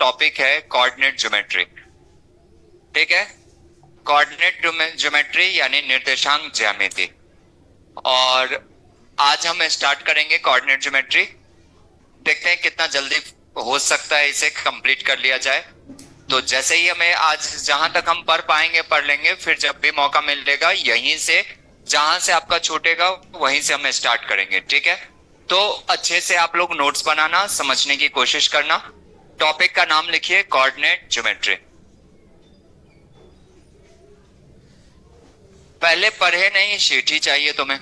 Topic है coordinate geometry. ठीक है, कोऑर्डिनेट ज्योमेट्री यानी निर्देशांक ज्यामिति। और आज हम स्टार्ट करेंगे कोऑर्डिनेट ज्योमेट्री। देखते हैं कितना जल्दी हो सकता है इसे कंप्लीट कर लिया जाए। तो जैसे ही हमें आज जहां तक हम पढ़ पाएंगे पढ़ लेंगे, फिर जब भी मौका मिलेगा यहीं से जहां से आपका छूटेगा वहीं से हम स्टार्ट करेंगे। ठीक है, तो अच्छे से आप लोग नोट्स बनाना, समझने की कोशिश करना। टॉपिक का नाम लिखिए कोऑर्डिनेट ज्योमेट्री। पहले पढ़े नहीं, शीट ही चाहिए तुम्हें।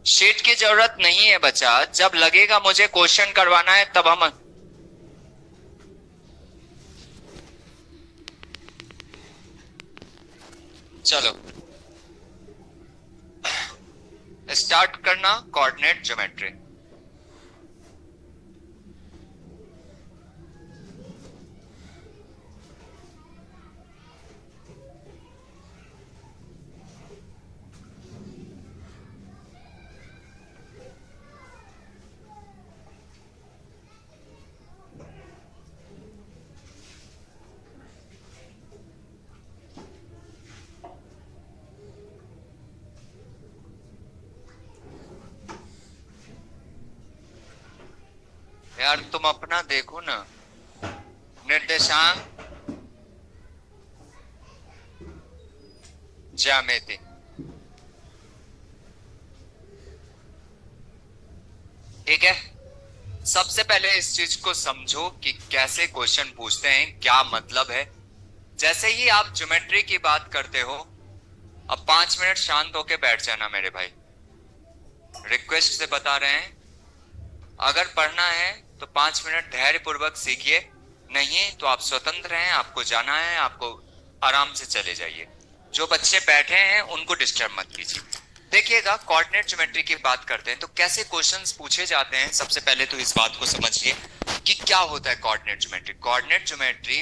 शीट की जरूरत नहीं है बच्चा, जब लगेगा मुझे क्वेश्चन करवाना है तब हम चलो स्टार्ट करना कोऑर्डिनेट ज्योमेट्री। यार तुम अपना देखो ना, निर्देशांक ज्यामिति। ठीक है, सबसे पहले इस चीज को समझो कि कैसे क्वेश्चन पूछते हैं, क्या मतलब है। जैसे ही आप ज्योमेट्री की बात करते हो, अब 5 मिनट शांत होके बैठ जाना मेरे भाई, रिक्वेस्ट से बता रहे हैं। अगर पढ़ना है तो 5 मिनट धैर्य पूर्वक सीखिए, नहीं तो आप स्वतंत्र हैं, आपको जाना है, आपको आराम से चले जाइए। जो बच्चे बैठे हैं उनको डिस्टर्ब मत कीजिए। देखिएगा, कोऑर्डिनेट ज्योमेट्री की बात करते हैं तो कैसे क्वेश्चंस पूछे जाते हैं। सबसे पहले तो इस बात को समझिए कि क्या होता है coordinate geometry. Coordinate geometry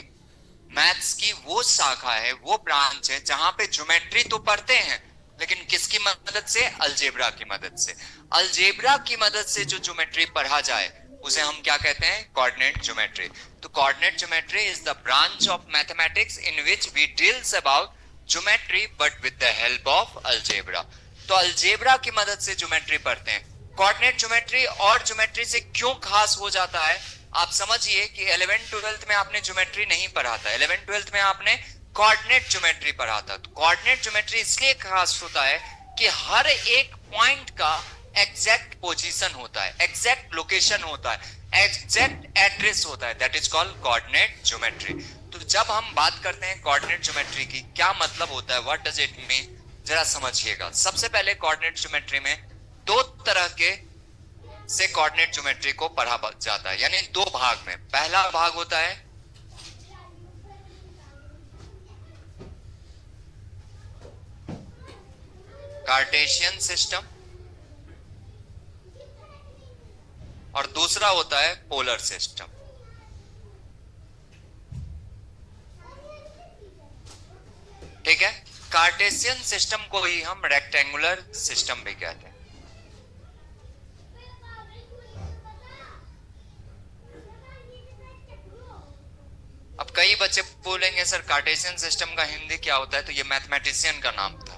maths की वो शाखा है, वो ब्रांच है जहां पे ज्योमेट्री तो पढ़ते हैं, लेकिन किसकी मदद से? अलजेब्रा की मदद से। अलजेब्रा की मदद से जो ज्योमेट्री पढ़ा जाए उसे हम क्या कहते हैं? Coordinate geometry. तो coordinate geometry is the branch of mathematics in which we deals about geometry but with the help of algebra. तो अलजेब्रा की मदद से ज्योमेट्री पढ़ते हैं। कोऑर्डिनेट ज्योमेट्री और ज्योमेट्री से क्यों खास हो जाता है, आप समझिए कि 11th-12th में आपने ज्योमेट्री नहीं पढ़ा था, 11th-12th में आपने कोऑर्डिनेट ज्योमेट्री पढ़ा था। तो कोऑर्डिनेट ज्योमेट्री इसलिए खास होता है कि हर एक पॉइंट का एग्जैक्ट पोजीशन होता है, एग्जैक्ट लोकेशन होता है, एग्जैक्ट एड्रेस होता है, that is called coordinate geometry. तो जब हम बात करते हैं कोऑर्डिनेट ज्योमेट्री की, क्या मतलब होता है, व्हाट डज इट मीन, जरा समझिएगा। सबसे पहले कोऑर्डिनेट ज्योमेट्री में दो तरह के से कोऑर्डिनेट ज्योमेट्री को पढ़ा जाता है, यानी दो भाग में। पहला भाग होता है कार्टेशियन सिस्टम और दूसरा होता है पोलर सिस्टम। ठीक है, कार्टेशियन सिस्टम को ही हम रेक्टेंगुलर सिस्टम भी कहते हैं। अब कई बच्चे बोलेंगे सर कार्टेशियन सिस्टम का हिंदी क्या होता है, तो ये मैथमेटिशियन का नाम था।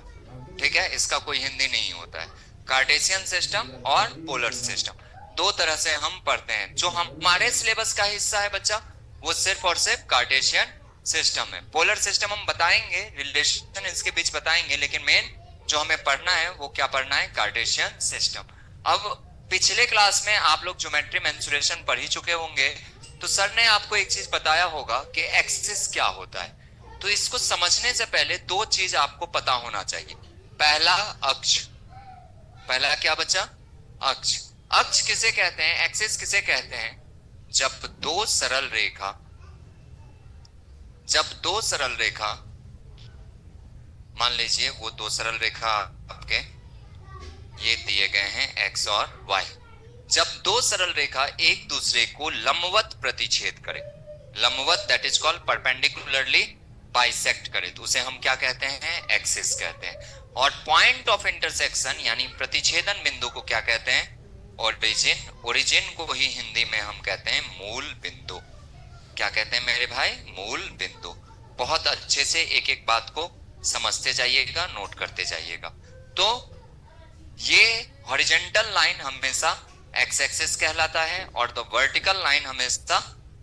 ठीक है, इसका कोई हिंदी नहीं होता है। कार्टेशियन सिस्टम और पोलर सिस्टम दो तरह से हम पढ़ते हैं। जो हमारे सिलेबस का हिस्सा है बच्चा, वो सिर्फ और सिर्फ कार्टेशियन सिस्टम है। पोलर सिस्टम हम बताएंगे, रिलेशन इसके बीच बताएंगे, लेकिन मेन जो हमें पढ़ना है वो क्या पढ़ना है? Cartesian system. अब पिछले क्लास में आप लोग ज्योमेट्री मेंसुरेशन पढ़ ही चुके होंगे, तो सर ने आपको एक चीज बताया होगा कि एक्सिस क्या होता है। तो इसको समझने से पहले दो चीज आपको पता होना चाहिए। पहला अक्ष, पहला क्या बच्चा? अक्ष। अक्ष किसे कहते हैं, एक्सिस किसे कहते हैं? जब दो सरल रेखा मान लीजिए, वो दो सरल रेखा आपके ये दिए गए हैं एक्स और वाई। जब दो सरल रेखा एक दूसरे को लंबवत प्रतिच्छेद करे, लंबवत that is called perpendicularly bisect करे, तो उसे हम क्या कहते हैं? एक्सिस कहते हैं। और पॉइंट ऑफ इंटरसेक्शन यानी प्रतिच्छेदन बिंदु को क्या कहते हैं? ओरिजिन। ओरिजिन को ही हिंदी में हम कहते हैं मूल बिंदु। क्या कहते हैं मेरे भाई, मूल बिंदु। बहुत अच्छे से एक एक बात को समझते जाइएगा, नोट करते जाइएगा। तो ये हॉरिजॉन्टल लाइन हमेशा एक्स एक्सिस कहलाता है और द वर्टिकल लाइन हमेशा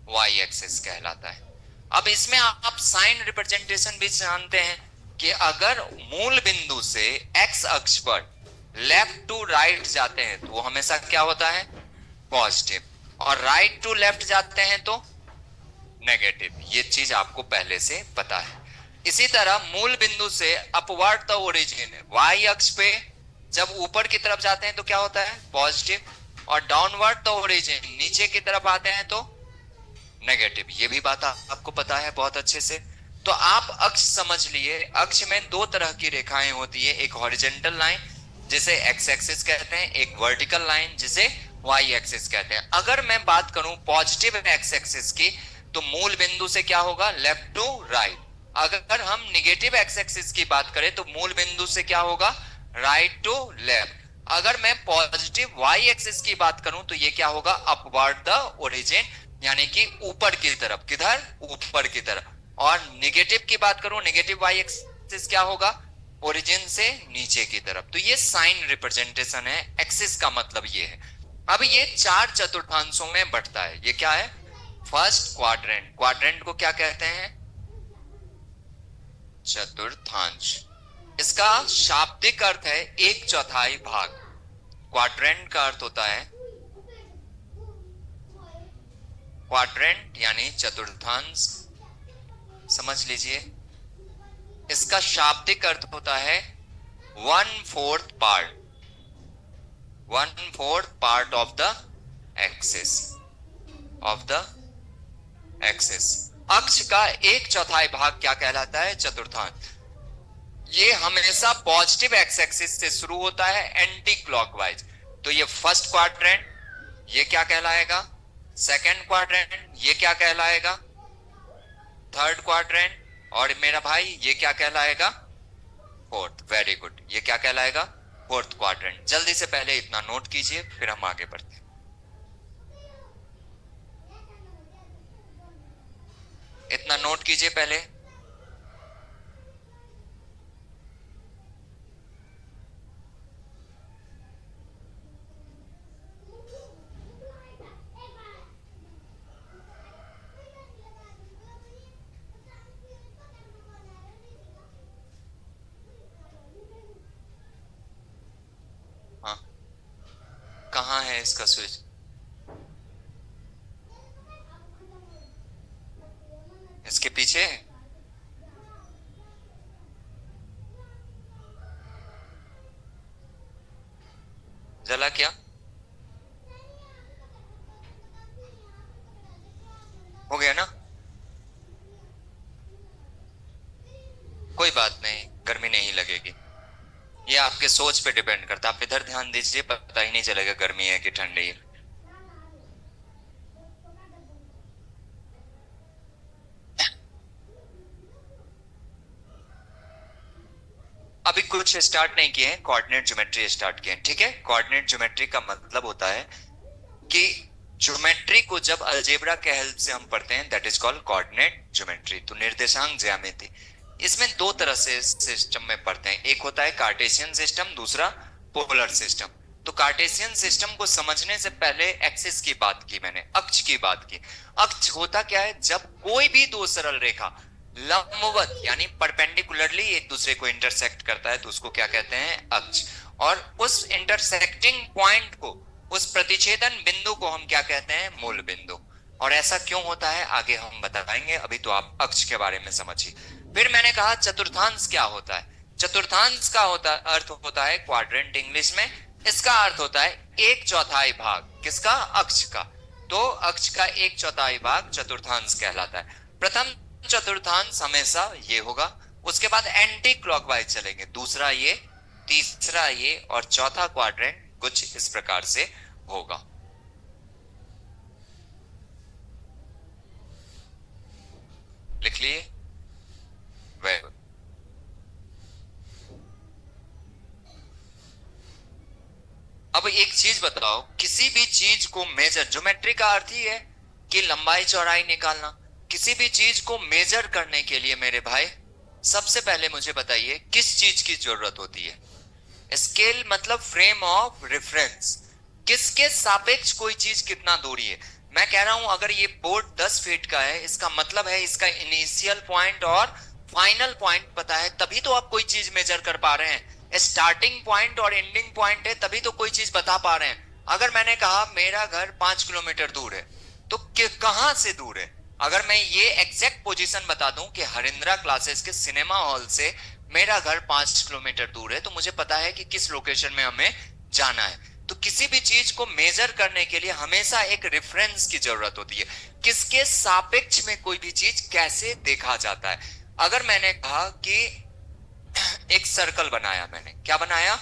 वाई एक्सिस कहलाता है। अब इसमें आप साइन रिप्रेजेंटेशन भी जानते हैं कि अगर मूल बिंदु से एक्स अक्ष पर लेफ्ट टू राइट जाते हैं तो वो हमेशा क्या होता है, पॉजिटिव, और राइट टू लेफ्ट जाते हैं तो नेगेटिव। ये चीज आपको पहले से पता है। इसी तरह मूल बिंदु से अपवर्ड द ओरिजिन, वाई अक्ष पे जब ऊपर की तरफ जाते हैं तो क्या होता है, पॉजिटिव, और डाउनवर्ड द ओरिजिन नीचे की तरफ आते हैं तो नेगेटिव। ये भी बात आपको पता है बहुत अच्छे से। तो आप अक्ष समझ लिए, अक्ष में दो तरह की रेखाएं होती है, एक हॉरिजॉन्टल लाइन जिसे एक्स एक्सिस कहते हैं, एक वर्टिकल लाइन जिसे वाई एक्सिस कहते हैं। अगर मैं बात करूं पॉजिटिव एक्स एक्सिस की तो मूल बिंदु से क्या होगा, लेफ्ट टू राइट। अगर हम निगेटिव एक्स एक्सिस की बात करें तो मूल बिंदु से क्या होगा, राइट टू लेफ्ट। अगर मैं पॉजिटिव वाई एक्सिस की बात करूं तो ये क्या होगा, अपवर्ड द ओरिजिन, यानी कि ऊपर की तरफ। किधर, ऊपर की तरफ। और निगेटिव की बात करूं, निगेटिव वाई एक्सिस क्या होगा, ओरिजिन से नीचे की तरफ। तो ये साइन रिप्रेजेंटेशन है, एक्सिस का मतलब ये है। अब ये चार चतुर्थांशों में बढ़ता है। ये क्या है, फर्स्ट क्वाड्रेंट। क्वाड्रेंट को क्या कहते हैं, चतुर्थांश। इसका शाब्दिक अर्थ है एक चौथाई भाग। क्वाड्रेंट का अर्थ होता है, क्वाड्रेंट यानी चतुर्थांश, समझ लीजिए। इसका शाब्दिक अर्थ होता है 1/4 part, 1/4 part of the axis, of the axis. अक्ष का एक चौथाई भाग क्या कहलाता है, चतुर्थांश। ये हमेशा पॉजिटिव एक्स एक्सिस से शुरू होता है, एंटी क्लॉकवाइज। तो ये फर्स्ट क्वाड्रेंट, ये क्या कहलाएगा, सेकंड क्वाड्रेंट, ये क्या कहलाएगा, थर्ड क्वाड्रेंट, और मेरा भाई ये क्या कहलाएगा, फोर्थ। वेरी गुड, ये क्या कहलाएगा, फोर्थ क्वाड्रेंट। जल्दी से पहले इतना नोट कीजिए, फिर हम आगे बढ़ते हैं। इतना नोट कीजिए पहले। हाँ, कहाँ है इसका स्विच, इसके पीछे। जला क्या, हो गया ना, कोई बात नहीं, गर्मी नहीं लगेगी। ये आपके सोच पे डिपेंड करता है। आप इधर ध्यान दीजिए, पता ही नहीं चलेगा गर्मी है कि ठंडी है। अभी कुछ स्टार्ट नहीं किए हैं, कोऑर्डिनेट ज्योमेट्री स्टार्ट किए हैं, ठीक है। कोऑर्डिनेट ज्योमेट्री का मतलब होता है कि ज्योमेट्री को जब अलजेब्रा के हेल्प से हम पढ़ते हैं, that is called coordinate geometry. तो निर्देशांक ज्यामिति, इसमें दो तरह से सिस्टम में पढ़ते हैं, एक होता है कार्टेशियन सिस्टम, दूसरा पोलर सिस्टम। तो कार्टेशियन सिस्टम को समझने से पहले एक्सिस की बात की मैंने, अक्ष की बात की। अक्ष होता क्या है, जब कोई भी दो सरल रेखा लंबवत यानी परपेंडिकुलरली एक दूसरे को इंटरसेक्ट करता है तो उसको क्या कहते हैं, अक्ष। और उस इंटरसेक्टिंग पॉइंट को, उस प्रतिच्छेदन बिंदु को हम क्या कहते हैं, मूल बिंदु। और ऐसा क्यों होता है आगे हम बताएंगे, अभी तो आप अक्ष के बारे में समझिए। फिर मैंने कहा चतुर्थांश क्या होता है। चतुर्थांश का अर्थ होता है क्वाड्रेंट इंग्लिश में। इसका अर्थ होता है एक चौथाई भाग, किसका, अक्ष का। तो अक्ष का एक चौथाई भाग चतुर्थांश कहलाता है। प्रथम चतुर्थांश हमेशा ये होगा, उसके बाद एंटी क्लॉकवाइज चलेंगे, दूसरा ये, तीसरा ये, और चौथा क्वाड्रेंट कुछ इस प्रकार से होगा। लिख लिए, वेरी गुड। अब एक चीज बताओ, किसी भी चीज को मेजर, ज्योमेट्री का अर्थ ही है कि लंबाई चौड़ाई निकालना। किसी भी चीज को मेजर करने के लिए मेरे भाई सबसे पहले मुझे बताइए किस चीज की जरूरत होती है। स्केल मतलब फ्रेम ऑफ रेफरेंस, किसके सापेक्ष कोई चीज कितना दूरी है। मैं कह रहा हूं अगर ये बोर्ड 10 फीट का है, इसका मतलब है इसका इनिशियल पॉइंट और फाइनल पॉइंट पता है, तभी तो आप कोई चीज मेजर कर पा रहे हैं। स्टार्टिंग पॉइंट और एंडिंग पॉइंट है तभी तो कोई चीज बता पा रहे हैं। अगर मैंने कहा मेरा घर 5 किलोमीटर दूर है, तो कहां से दूर है? अगर मैं ये एग्जैक्ट पोजीशन बता दूं कि हरिंद्रा क्लासेस के सिनेमा हॉल से मेरा घर 5 किलोमीटर दूर है, तो मुझे पता है कि किस लोकेशन में हमें जाना है। तो किसी भी चीज को मेजर करने के लिए हमेशा एक रेफरेंस की जरूरत होती है, किसके सापेक्ष में कोई भी चीज कैसे देखा जाता है। अगर मैंने कहा कि एक सर्कल बनाया, मैंने क्या बनाया?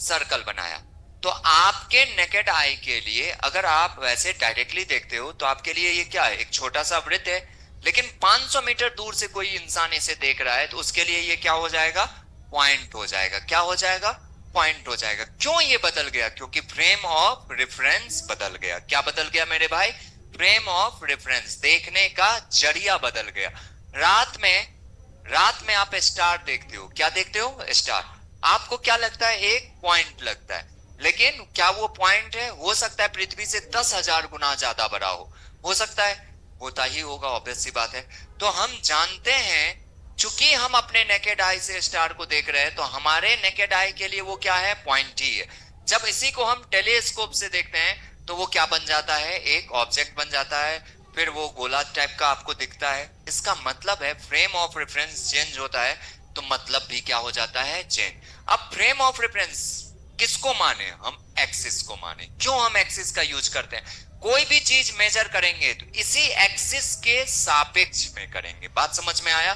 सर्कल बनाया। तो आपके नेकेड आई के लिए अगर आप वैसे डायरेक्टली देखते हो तो आपके लिए ये क्या है? एक छोटा सा वृत्त है। लेकिन 500 मीटर दूर से कोई इंसान इसे देख रहा है तो उसके लिए ये क्या हो जाएगा? पॉइंट हो जाएगा। क्या हो जाएगा? पॉइंट हो जाएगा। क्यों ये बदल गया? क्योंकि फ्रेम ऑफ रेफरेंस बदल गया। क्या बदल गया मेरे भाई? फ्रेम ऑफ रेफरेंस, देखने का जरिया बदल गया। रात में आप स्टार देखते हो, क्या देखते हो? स्टार। आपको क्या लगता है? एक पॉइंट लगता है। लेकिन क्या वो पॉइंट है? हो सकता है पृथ्वी से 10,000 गुना ज्यादा बड़ा हो सकता है, होता ही होगा, ऑब्वियस सी बात है। तो हम जानते हैं, चूंकि हम अपने नेकेड आई से स्टार को देख रहे हैं, तो हमारे नेकेड आई के लिए वो क्या है? पॉइंट ही है। जब इसी को हम टेलीस्कोप से देखते हैं तो वो क्या बन जाता है? एक ऑब्जेक्ट बन जाता है, फिर वो गोला टाइप का आपको दिखता है। इसका मतलब है फ्रेम ऑफ रेफरेंस चेंज होता है तो मतलब भी क्या हो जाता है? चेंज। अब फ्रेम ऑफ रेफरेंस किसको माने? हम एक्सिस को माने। क्यों हम एक्सिस का यूज करते हैं? कोई भी चीज मेजर करेंगे तो इसी एक्सिस के सापेक्ष में करेंगे। बात समझ में आया?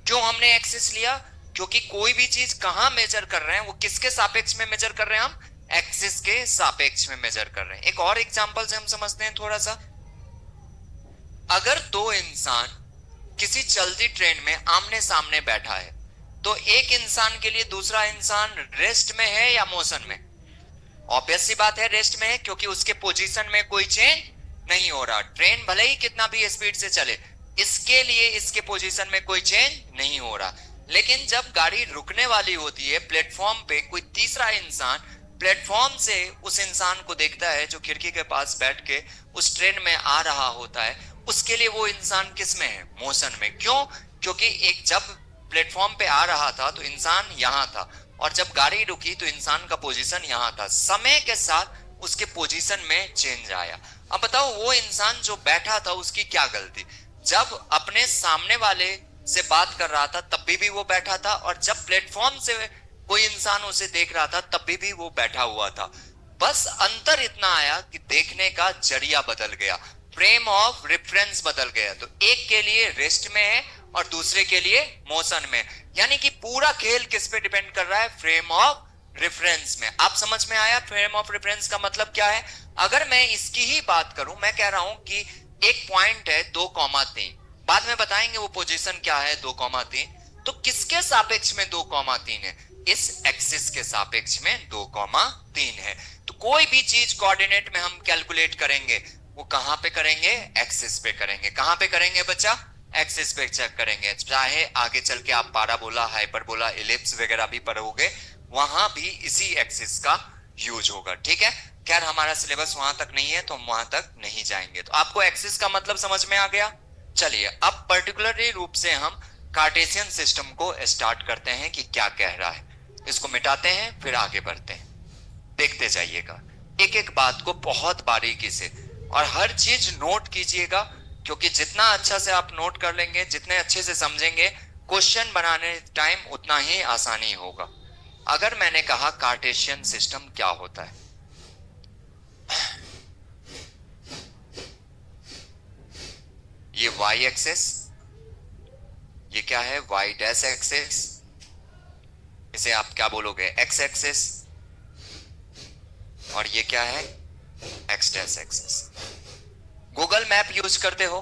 क्यों हमने एक्सिस लिया? क्योंकि कोई भी चीज कहां मेजर कर रहे हैं, वो किसके सापेक्ष में मेजर कर रहे हैं? हम एक्सिस के सापेक्ष में मेजर कर रहे हैं। एक और एग्जांपल से हम समझते हैं थोड़ा सा। अगर दो इंसान किसी चलती ट्रेन में आमने सामने बैठा है, तो एक इंसान के लिए दूसरा इंसान रेस्ट में है या मोशन में? ऑब्वियस सी बात है, रेस्ट में है, क्योंकि उसके पोजीशन में कोई चेंज नहीं हो रहा। ट्रेन भले ही कितना भी स्पीड से चले, इसके लिए इसके पोजीशन में कोई चेंज नहीं हो रहा। लेकिन जब गाड़ी रुकने वाली होती है प्लेटफॉर्म पे, कोई तीसरा इंसान प्लेटफॉर्म से उस इंसान को देखता है जो खिड़की के पास बैठ के उस ट्रेन में आ रहा होता है, उसके लिए वो इंसान किस में है? मोशन में। क्यों? क्योंकि एक जब प्लेटफॉर्म पे आ रहा था तो इंसान यहां था, और जब गाड़ी रुकी तो इंसान का पोजीशन यहां था। समय के साथ उसके पोजीशन में चेंज आया। अब बताओ, वो इंसान जो बैठा था उसकी क्या गलती? जब अपने सामने वाले से बात कर रहा था तब भी वो बैठा था, और जब प्लेटफॉर्म से कोई इंसान उसे देख रहा था तब भी वो बैठा हुआ था। बस अंतर इतना आया कि देखने का जरिया बदल गया, फ्रेम ऑफ रेफरेंस बदल गया। तो एक के लिए रेस्ट में है और दूसरे के लिए मोशन में। यानी कि पूरा खेल किस पे डिपेंड कर रहा है? फ्रेम ऑफ रेफरेंस में। आप समझ में आया फ्रेम ऑफ रेफरेंस का मतलब क्या है? अगर मैं इसकी ही बात करूं, मैं कह रहा हूं कि एक पॉइंट है 2,3, बाद में बताएंगे वो पोजीशन क्या है 2,3। तो किसके सापेक्ष में 2,3 है? इस एक्सिस के सापेक्ष में 2,3 है। तो कोई भी चीज कोऑर्डिनेट में हम कैलकुलेट करेंगे, वो कहां पे करेंगे? एक्सिस पे करेंगे। कहां पे करेंगे बच्चा? एक्सिस पे चेक करेंगे। चाहे आगे चल के आप पाराबोला, हाइपरबोला, इलिप्स वगैरह भी पढ़ोगे, वहां भी इसी एक्सिस का यूज होगा। ठीक है, खैर हमारा सिलेबस वहां तक नहीं है तो हम वहां तक नहीं जाएंगे। तो आपको एक्सिस का मतलब समझ में आ गया? चलिए अब पर्टिकुलरली रूप से हम कार्टेशियन सिस्टम को स्टार्ट करते हैं कि क्या कह रहा है। इसको मिटाते हैं फिर आगे बढ़ते हैं। देखते जाइएगा एक एक बात को बहुत बारीकी से, और हर चीज नोट कीजिएगा, क्योंकि जितना अच्छा से आप नोट कर लेंगे, जितने अच्छे से समझेंगे, क्वेश्चन बनाने टाइम उतना ही आसानी होगा। अगर मैंने कहा कार्टेशियन सिस्टम क्या होता है, ये वाई एक्सेस, ये क्या है? वाई डैश एक्सेस, इसे आप क्या बोलोगे? एक्स एक्सेस, और ये क्या है? X dash axis. Google map use करते हो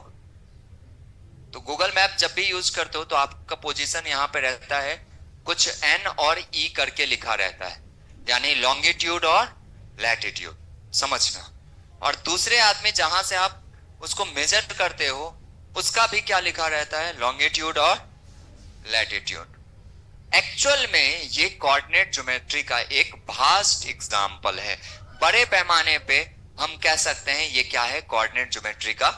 तो गूगल मैप जब भी यूज करते हो तो आपका पोजीशन यहां पे रहता है, कुछ एन और ई करके लिखा रहता है, यानी लॉन्गिट्यूड और लैटिट्यूड, समझना। और दूसरे आदमी जहां से आप उसको मेजर करते हो उसका भी क्या लिखा रहता है, लॉन्गिट्यूड और लैटिट्यूड। एक्चुअल में ये कोऑर्डिनेट ज्योमेट्री का एक भास्ट एग्जाम्पल है। बड़े पैमाने पे हम कह सकते हैं ये क्या है, कोऑर्डिनेट ज्योमेट्री का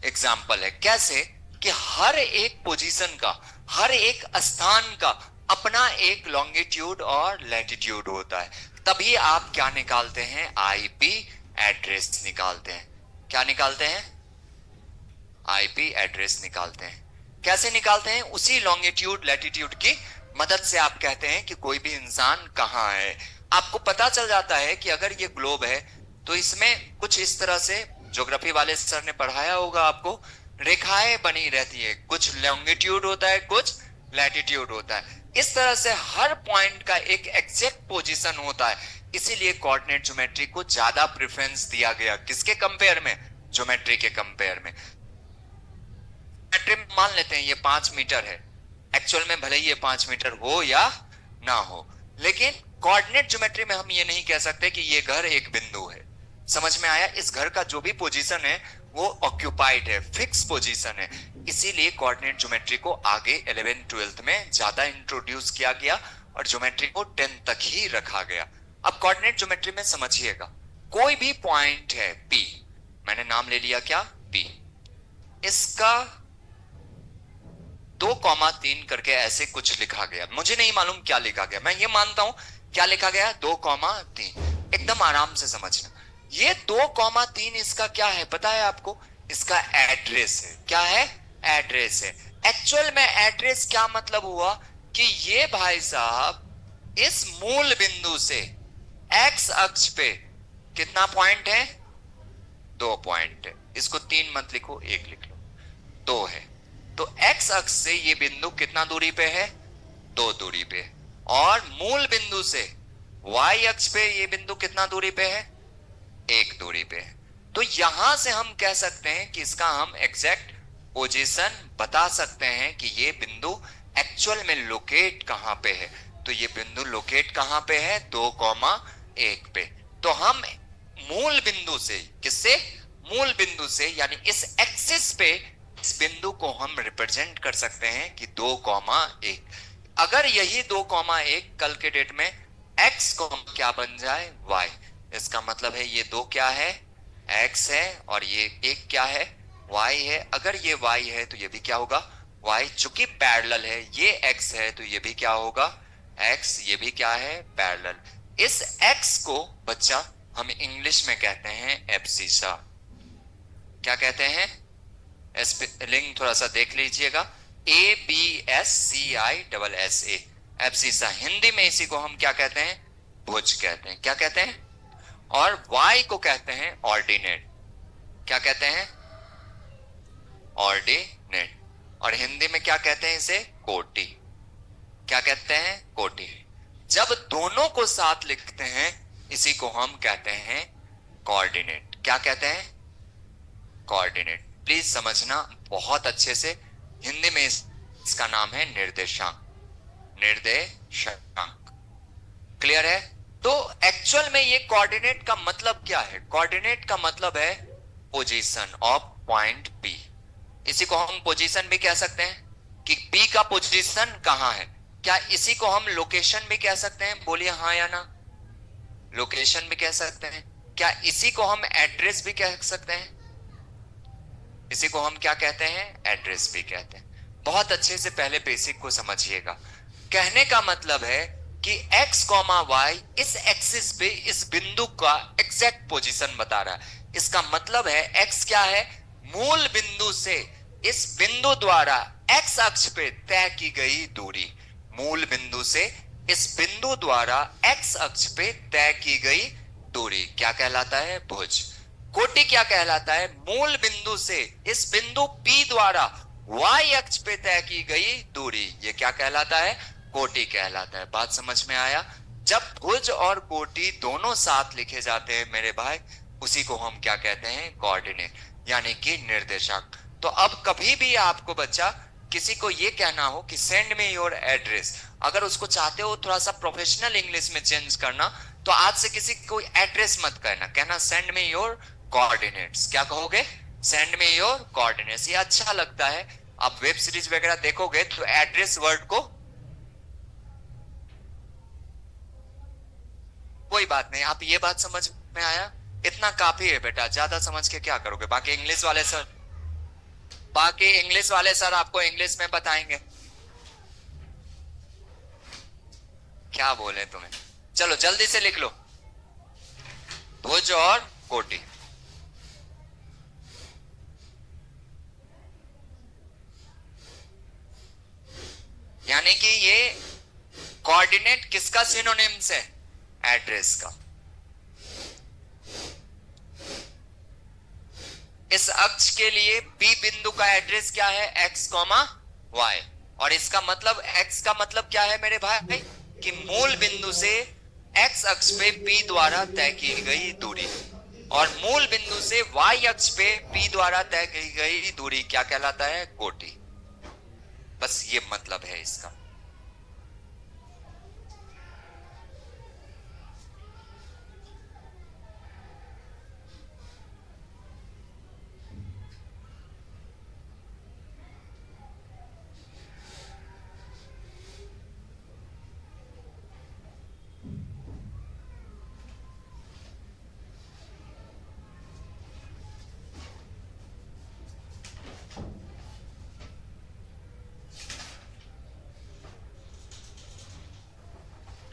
एग्जाम्पल है। कैसे कि हर एक पोजीशन का, हर एक स्थान का अपना एक लॉन्गिट्यूड और लैटिट्यूड होता है। तभी आप क्या निकालते हैं, आईपी एड्रेस निकालते हैं। क्या निकालते हैं, आईपी एड्रेस निकालते हैं। कैसे निकालते हैं, उसी लॉन्गिट्यूड लैटिट्यूड की मदद से आप कहते हैं कि कोई भी इंसान कहां है। आपको पता चल जाता है कि अगर ये ग्लोब है तो इसमें कुछ इस तरह से, ज्योग्राफी वाले सर ने पढ़ाया होगा आपको, रेखाएं बनी रहती है, कुछ लॉन्गिट्यूड होता है, कुछ लैटिट्यूड होता है। इस तरह से हर पॉइंट का एक एग्जैक्ट पोजीशन होता है। इसीलिए कोऑर्डिनेट ज्योमेट्री को ज्यादा प्रेफरेंस दिया गया, किसके कंपेयर में, ज्योमेट्री के कंपेयर में। ज्योमेट्री में मान लेते हैं ये 5 मीटर है, एक्चुअल में भले ही ये 5 मीटर हो या ना हो, लेकिन कोऑर्डिनेट ज्योमेट्री में हम ये नहीं कह सकते कि ये घर एक बिंदु है। समझ में आया, इस घर का जो भी पोजीशन है वो ऑक्यूपाइड है, फिक्स पोजीशन है। इसीलिए कोऑर्डिनेट ज्योमेट्री को आगे 11th 12th में ज्यादा इंट्रोड्यूस किया गया और ज्योमेट्री को 10th तक ही रखा गया। अब कोऑर्डिनेट ज्योमेट्री में समझिएगा, कोई भी पॉइंट है P, मैंने नाम ले लिया क्या, P, इसका 2,3 करके ऐसे कुछ लिखा गया, मुझे नहीं मालूम क्या लिखा गया, मैं ये मानता हूं क्या लिखा गया, 2,3। एकदम आराम से समझना, ये 2,3 इसका क्या है पता है आपको, इसका एड्रेस है। क्या है, एड्रेस है। एक्चुअल में एड्रेस क्या मतलब हुआ कि ये भाई साहब इस मूल बिंदु से एक्स अक्ष पे कितना पॉइंट है, 2 पॉइंट है। इसको 3 मत लिखो, 1 लिख लो, 2 है। तो एक्स अक्ष से ये बिंदु कितना दूरी पे है, 2 दूरी पे। और मूल बिंदु से वाई अक्ष पे ये बिंदु कितना दूरी पे है, 1 दूरी पे है। तो यहां से हम कह सकते हैं कि इसका हम एग्जैक्ट पोजीशन बता सकते हैं कि ये बिंदु एक्चुअल में लोकेट कहां पे है। तो ये बिंदु लोकेट कहां पे है, 2,1 पे। तो हम मूल बिंदु से, किससे, मूल बिंदु से, यानी इस एक्सिस पे इस बिंदु को हम रिप्रेजेंट कर सकते हैं कि 2,1। अगर यही 2,1 कल के डेट में x को क्या बन जाए, y, इसका मतलब है ये 2 क्या है, x है, और ये 1 क्या है, y है। अगर ये y है तो ये भी क्या होगा, y। चूंकि पैरेलल है, ये x है तो ये भी क्या होगा, x, ये भी क्या है, पैरेलल। इस x को बच्चा हम इंग्लिश में कहते हैं एब्सिसा। क्या कहते हैं, स्पेलिंग थोड़ा सा देख लीजिएगा, ABSCISSA, एब्सिसा। हिंदी में इसी को हम क्या कहते हैं, भुज कहते हैं। क्या कहते हैं, और y को कहते हैं ऑर्डिनेट। क्या कहते हैं, ऑर्डिनेट। और हिंदी में क्या कहते हैं इसे, कोटि। क्या कहते हैं, कोटि। जब दोनों को साथ लिखते हैं इसी को हम कहते हैं कोऑर्डिनेट। क्या कहते हैं, कोऑर्डिनेट। प्लीज समझना बहुत अच्छे से, हिंदी में इसका नाम है निर्देशांक, निर्देशांक। क्लियर है। तो एक्चुअल में ये कोऑर्डिनेट का मतलब क्या है, कोऑर्डिनेट का मतलब है पोजीशन ऑफ पॉइंट P। इसी को हम पोजीशन भी कह सकते हैं कि P का पोजीशन कहां है। क्या इसी को हम लोकेशन भी कह सकते हैं, बोलिए हाँ या ना, लोकेशन भी कह सकते हैं। क्या इसी को हम एड्रेस भी कह सकते हैं, इसी को हम क्या कहते हैं, एड्रेस भी कहते हैं। बहुत अच्छे से पहले बेसिक को समझिएगा। कहने का मतलब है कि x, y इस एक्सिस पे इस बिंदु का एग्जैक्ट पोजीशन बता रहा है। इसका मतलब है x क्या है, मूल बिंदु से इस बिंदु द्वारा x अक्ष पे तय की गई दूरी, मूल बिंदु से इस बिंदु द्वारा x अक्ष पे तय की गई दूरी क्या कहलाता है, भुज। कोटि क्या कहलाता है, मूल बिंदु से इस बिंदु P द्वारा y अक्ष पे तय की गई दूरी, ये क्या कहलाता है, कोटि कहलाता है। बात समझ में आया। जब भुज और कोटि दोनों साथ लिखे जाते हैं मेरे भाई, उसी को हम क्या कहते हैं, कोऑर्डिनेट, यानी कि निर्देशांक। तो अब कभी भी आपको बच्चा किसी को ये कहना हो कि सेंड मी योर एड्रेस, अगर उसको चाहते हो थोड़ा सा प्रोफेशनल इंग्लिश में चेंज करना, तो आज से किसी को एड्रेस मत कहना, कहना सेंड मी योर कोऑर्डिनेट्स। क्या कहोगे, सेंड मी योर कोऑर्डिनेट्स। ये अच्छा लगता है। आप वेब सीरीज वगैरह देखोगे तो एड्रेस वर्ड को, कोई बात नहीं, आप ये बात समझ में आया, इतना काफी है बेटा, ज्यादा समझ के क्या करोगे। बाकी इंग्लिश वाले सर आपको इंग्लिश में बताएंगे। क्या बोले तुम्हें। चलो जल्दी से लिख लो, भुज और कोटि। यानी कि ये कोऑर्डिनेट किसका सिनोनिम्स है, एड्रेस का। इस अक्ष के लिए P बिंदु का एड्रेस क्या है, x, y। और इसका मतलब, x का मतलब क्या है मेरे भाई, कि मूल बिंदु से x अक्ष पे P द्वारा तय की गई दूरी, और मूल बिंदु से y अक्ष पे P द्वारा तय की गई दूरी क्या कहलाता है, कोटि। बस ये मतलब है इसका।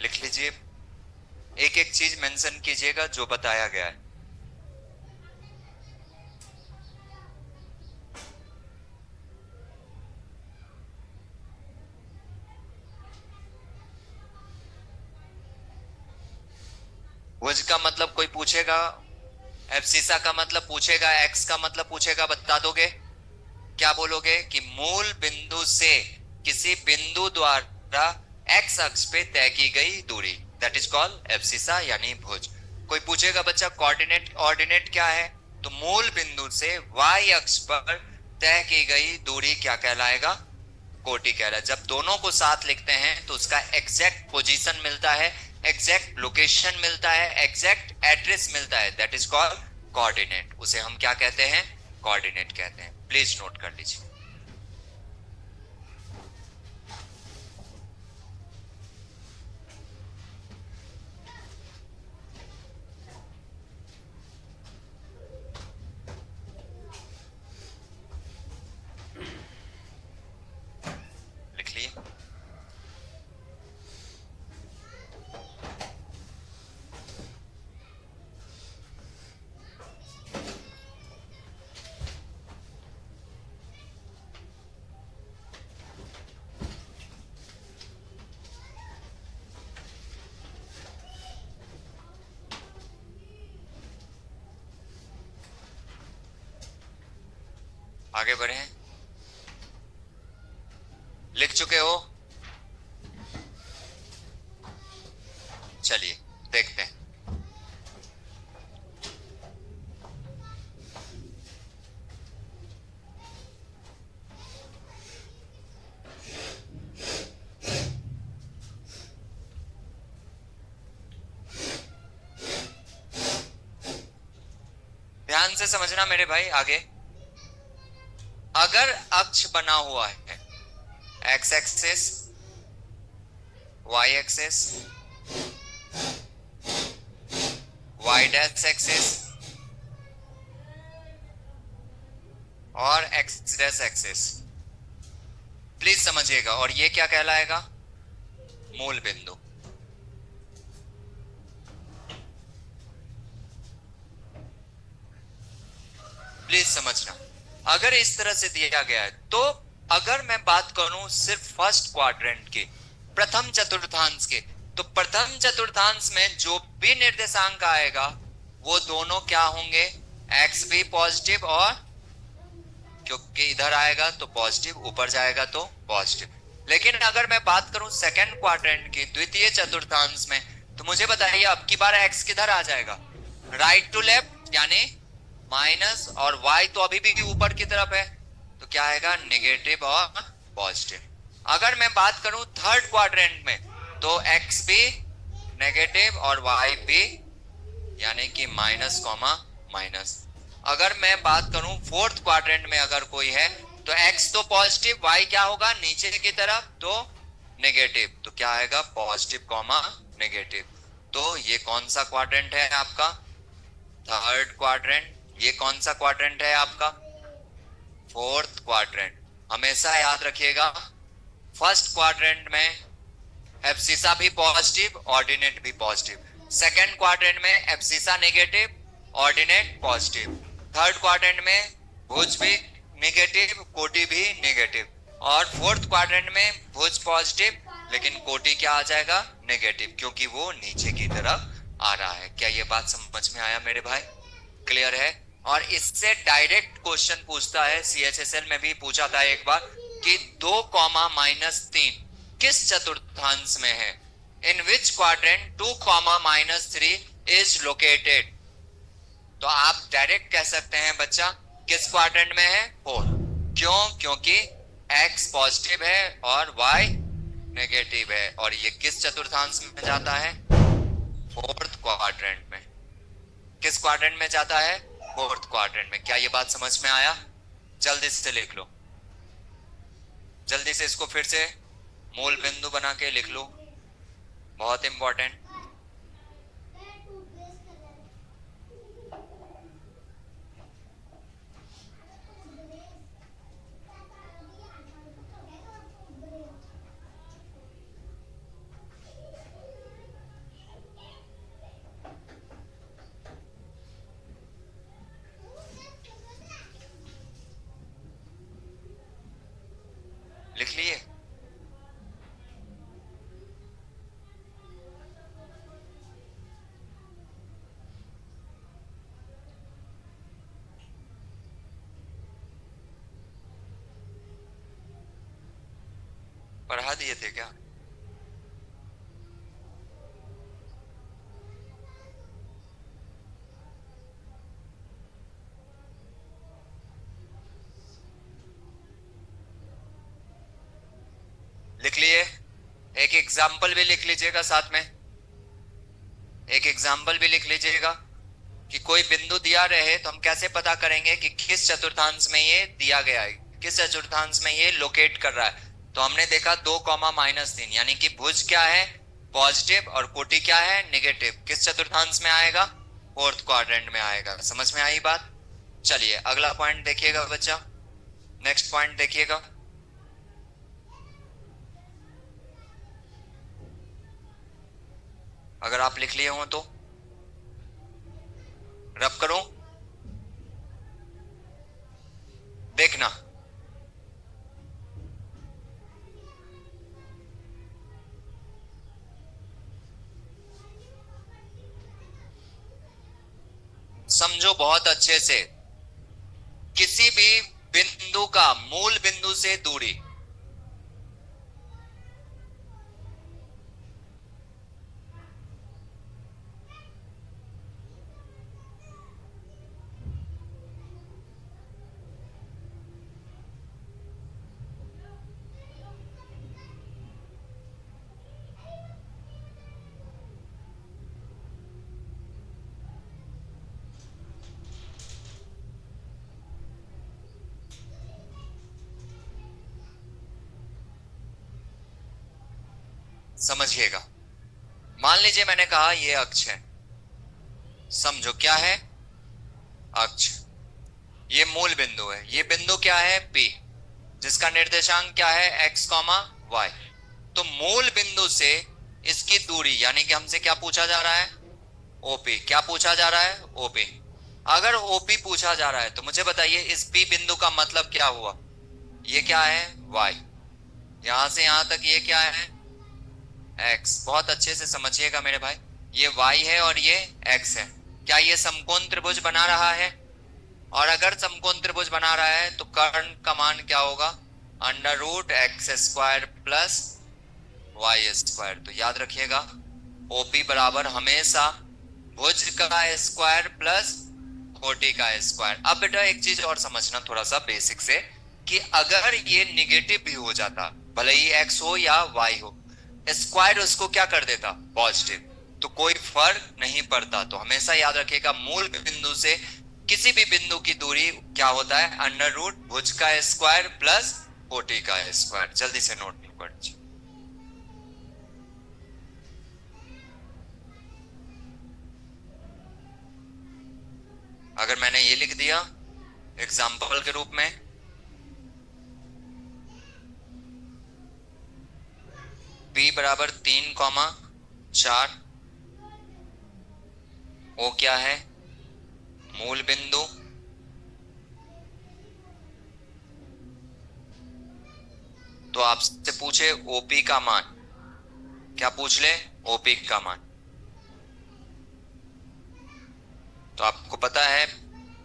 लिख लीजिए, एक एक चीज मेंशन कीजिएगा जो बताया गया है। भुज का मतलब कोई पूछेगा, एब्सिसा का मतलब पूछेगा, एक्स का मतलब पूछेगा, बता दोगे। क्या बोलोगे कि मूल बिंदु से किसी बिंदु द्वारा एक्स अक्ष पे तय की गई दूरी, दैट इज कॉल्ड एब्सिसा यानी भुज। कोई पूछेगा बच्चा कोऑर्डिनेट, ऑर्डिनेट क्या है, तो मूल बिंदु से वाई अक्ष पर तय की गई दूरी क्या कहलाएगा, कोटि कहलाएगा। जब दोनों को साथ लिखते हैं तो उसका एग्जैक्ट पोजीशन मिलता है, एग्जैक्ट लोकेशन मिलता है, एग्जैक्ट एड्रेस मिलता है, दैट इज कॉल्ड कोऑर्डिनेट। उसे हम क्या कहते हैं, कोऑर्डिनेट कहते हैं। प्लीज नोट कर लीजिए। लिख लिए। आगे बढ़े, लिख चुके हो, चलिए देखते हैं। ध्यान से समझना मेरे भाई। आगे, अगर अक्ष बना हुआ है X axis, Y axis, Y dash axis और एक्स डैश एक्सेस, प्लीज समझिएगा, और ये क्या कहलाएगा, मूल बिंदु। प्लीज समझना, अगर इस तरह से दिया गया है तो अगर मैं बात करूं सिर्फ फर्स्ट क्वाड्रेंट के, प्रथम चतुर्थांश के, तो प्रथम चतुर्थांश में जो भी निर्देशांक आएगा वो दोनों क्या होंगे, एक्स भी पॉजिटिव, और क्योंकि इधर आएगा तो पॉजिटिव, ऊपर जाएगा तो पॉजिटिव। लेकिन अगर मैं बात करूं सेकंड क्वाड्रेंट की, द्वितीय चतुर्थांश में, तो मुझे बताइए अब की बार एक्स किधर आ जाएगा, राइट टू लेफ्ट, यानी माइनस, और y तो अभी भी ऊपर की तरफ है, तो क्या आएगा, नेगेटिव और पॉजिटिव। अगर मैं बात करूं थर्ड क्वाड्रेंट में, तो x भी नेगेटिव और y भी, यानी कि माइनस कॉमा माइनस। अगर मैं बात करूं फोर्थ क्वाड्रेंट में अगर कोई है तो एक्स तो पॉजिटिव, वाई क्या होगा नीचे की तरफ तो नेगेटिव, तो क्या आएगा पॉजिटिव कॉमा नेगेटिव। तो ये कौन सा क्वाड्रेंट है आपका, थर्ड क्वाड्रेंट। ये कौन सा क्वाड्रेंट है आपका, फोर्थ क्वाड्रेंट। हमेशा याद रखिएगा फर्स्ट क्वाड्रेंट में एब्सिसा भी पॉजिटिव, ऑर्डिनेट भी पॉजिटिव। सेकंड क्वाड्रेंट में abscissa negative, ordinate positive. Third quadrant में भुज भी नेगेटिव, कोटि भी नेगेटिव। और फोर्थ क्वाड्रेंट में भुज पॉजिटिव लेकिन कोटि क्या आ जाएगा नेगेटिव, क्योंकि वो नीचे की तरफ आ रहा है। क्या ये बात समझ में आया मेरे भाई, क्लियर है। और इससे डायरेक्ट क्वेश्चन पूछता है, सीएचएसएल में भी पूछा था एक बार कि 2 कॉमा -3 किस चतुर्थांश में है, in which quadrant 2 comma -3 is located. तो आप डायरेक्ट कह सकते हैं बच्चा किस क्वाड्रेंट में है, फोर्थ। क्यों, क्योंकि x पॉजिटिव है और y नेगेटिव है, और ये किस चतुर्थांश में जाता है, फोर्थ क्वाड्रेंट में। किस क्वाड्रेंट में जाता है, फोर्थ क्वाड्रेंट में। क्या ये बात समझ में आया, जल्दी से लिख लो, जल्दी से इसको फिर से मूल बिंदु बना के लिख लो, बहुत इंपॉर्टेंट। लिख लिए, पढ़ा दिए थे क्या, लिख लिए। एक एग्जाम्पल भी लिख लीजिएगा साथ में, एक एग्जाम्पल भी लिख लीजिएगा कि कोई बिंदु दिया रहे तो हम कैसे पता करेंगे कि किस चतुर्थांश में ये दिया गया है, किस चतुर्थांश में ये लोकेट कर रहा है। तो हमने देखा 2 कॉमा -3 यानी कि भुज क्या है पॉजिटिव और कोटि क्या है नेगेटिव, किस चतुर्थांश में आएगा, फोर्थ क्वाड्रेंट में आएगा। समझ में आई बात। चलिए अगला पॉइंट देखिएगा बच्चा, नेक्स्ट पॉइंट देखिएगा। अगर आप लिख लिए हो तो रब करो, देखना। समझो बहुत अच्छे से, किसी भी बिंदु का मूल बिंदु से दूरी समझिएगा। मान लीजिए मैंने कहा ये अक्ष है, समझो क्या है अक्ष, ये मूल बिंदु है, ये बिंदु क्या है P, जिसका निर्देशांक क्या है x, y। तो मूल बिंदु से इसकी दूरी यानी कि हमसे क्या पूछा जा रहा है OP, क्या पूछा जा रहा है OP। अगर OP पूछा जा रहा है तो मुझे बताइए इस P बिंदु का मतलब क्या हुआ, ये क्या है y, यहां से यहां तक ये क्या है x। बहुत अच्छे से समझिएगा मेरे भाई, ये y है और ये x है। क्या ये समकोण त्रिभुज बना रहा है, और अगर समकोण त्रिभुज बना रहा है तो कर्ण का मान क्या होगा √x² प्लस y²। तो याद रखिएगा OP बराबर हमेशा भुज का स्क्वायर प्लस कोटि का स्क्वायर। अब बेटा एक चीज और समझना थोड़ा सा बेसिक से, कि अगर ये निगेटिव भी हो जाता, भले ही x हो या y हो, स्क्वायर उसको क्या कर देता पॉजिटिव, तो कोई फर्क नहीं पड़ता। तो हमेशा याद रखिएगा मूल बिंदु से किसी भी बिंदु की दूरी क्या होता है, अंडर रूट भुज का स्क्वायर प्लस कोटि का स्क्वायर। जल्दी से नोट कर लीजिए। अगर मैंने ये लिख दिया एग्जाम्पल के रूप में, p बराबर 3,4, ओ क्या है, मूल बिंदु, तो आपसे पूछे ओपी का मान, क्या पूछ ले, ओपी का मान। तो आपको पता है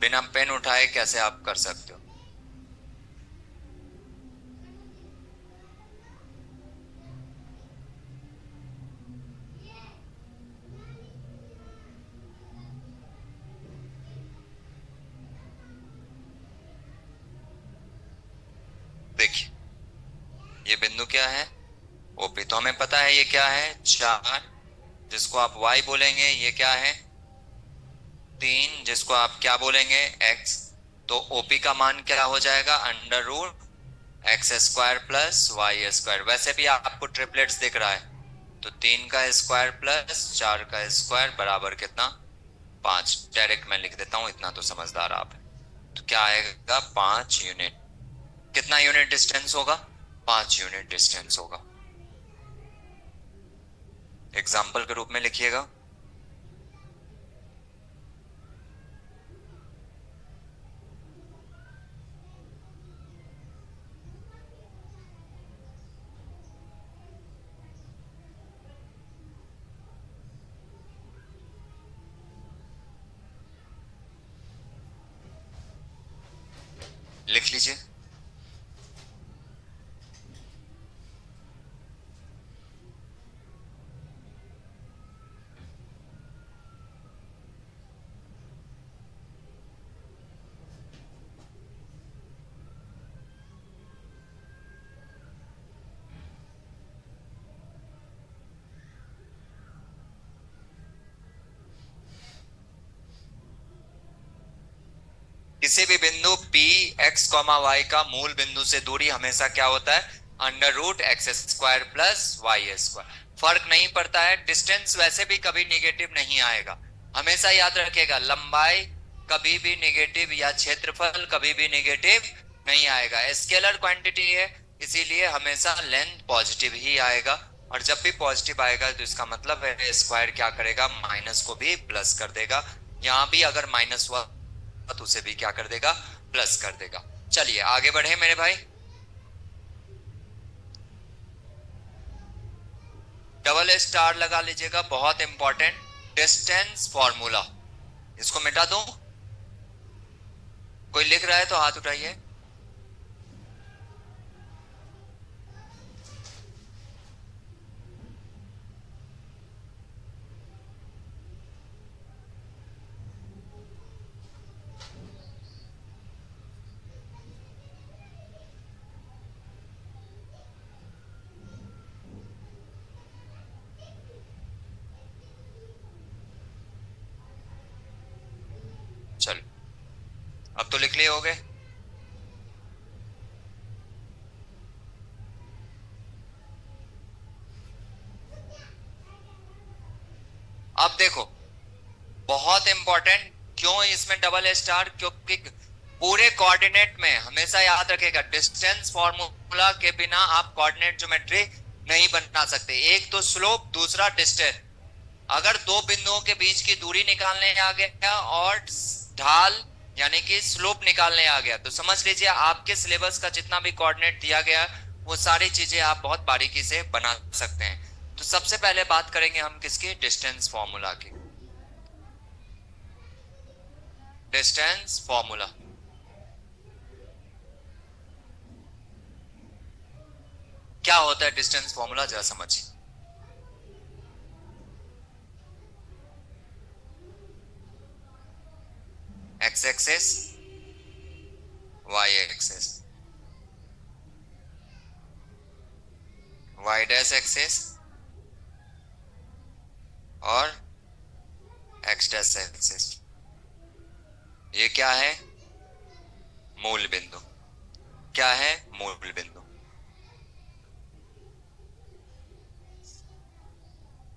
बिना पेन उठाए कैसे आप कर सकते हो। देखिए ये बिंदु क्या है, ओपी, तो हमें पता है ये क्या है, 4, जिसको आप y बोलेंगे, ये क्या है 3, जिसको आप क्या बोलेंगे x। तो ओपी का मान क्या हो जाएगा, under root X square plus Y square. वैसे भी आपको ट्रिपलेट्स दिख रहा है, तो 3 का स्क्वायर प्लस 4 का स्क्वायर बराबर कितना, 5। डायरेक्ट मैं लिख देता हूं, इतना तो समझदार आप है। तो क्या आएगा, 5 यूनिट। कितना यूनिट डिस्टेंस होगा, 5 यूनिट डिस्टेंस होगा। एग्जाम्पल के रूप में लिखिएगा। लिख लीजिए। किसी भी बिंदु P x y का मूल बिंदु से दूरी हमेशा क्या होता है, under root X square plus Y square. फर्क नहीं पड़ता है, डिस्टेंस वैसे भी कभी निगेटिव नहीं आएगा। हमेशा याद रखिएगा, लंबाई कभी भी निगेटिव या क्षेत्रफल कभी भी निगेटिव नहीं आएगा, स्केलर क्वांटिटी है, इसीलिए हमेशा लेंथ पॉजिटिव ही आएगा। और जब भी पॉजिटिव आएगा तो इसका मतलब है स्क्वायर क्या करेगा, माइनस को भी प्लस कर देगा। यहां भी अगर माइनस हुआ तो उसे भी क्या कर देगा, प्लस कर देगा। चलिए आगे बढ़े मेरे भाई। डबल स्टार लगा लीजिएगा, बहुत इंपॉर्टेंट, डिस्टेंस फॉर्मूला। इसको मिटा दूं, कोई लिख रहा है तो हाथ उठाइए। चलो अब तो लिख लिए होगे। अब देखो बहुत इंपॉर्टेंट, क्यों इसमें डबल स्टार, क्योंकि पूरे कोऑर्डिनेट में हमेशा याद रखेगा डिस्टेंस फॉर्मूला के बिना आप कोऑर्डिनेट ज्योमेट्री नहीं बना सकते। एक तो स्लोप, दूसरा डिस्टेंस। अगर दो बिंदुओं के बीच की दूरी निकालने आ गया और ढाल यानी कि स्लोप निकालने आ गया, तो समझ लीजिए आपके सिलेबस का जितना भी कोऑर्डिनेट दिया गया वो सारी चीजें आप बहुत बारीकी से बना सकते हैं। तो सबसे पहले बात करेंगे हम किसकी, डिस्टेंस फॉर्मूला की। डिस्टेंस फॉर्मूला क्या होता है, डिस्टेंस फॉर्मूला जरा समझिए। X axis, Y axis, Y dash axis और एक्स डैश एक्सेस, ये क्या है? मूल बिंदु। क्या है? मूल बिंदु।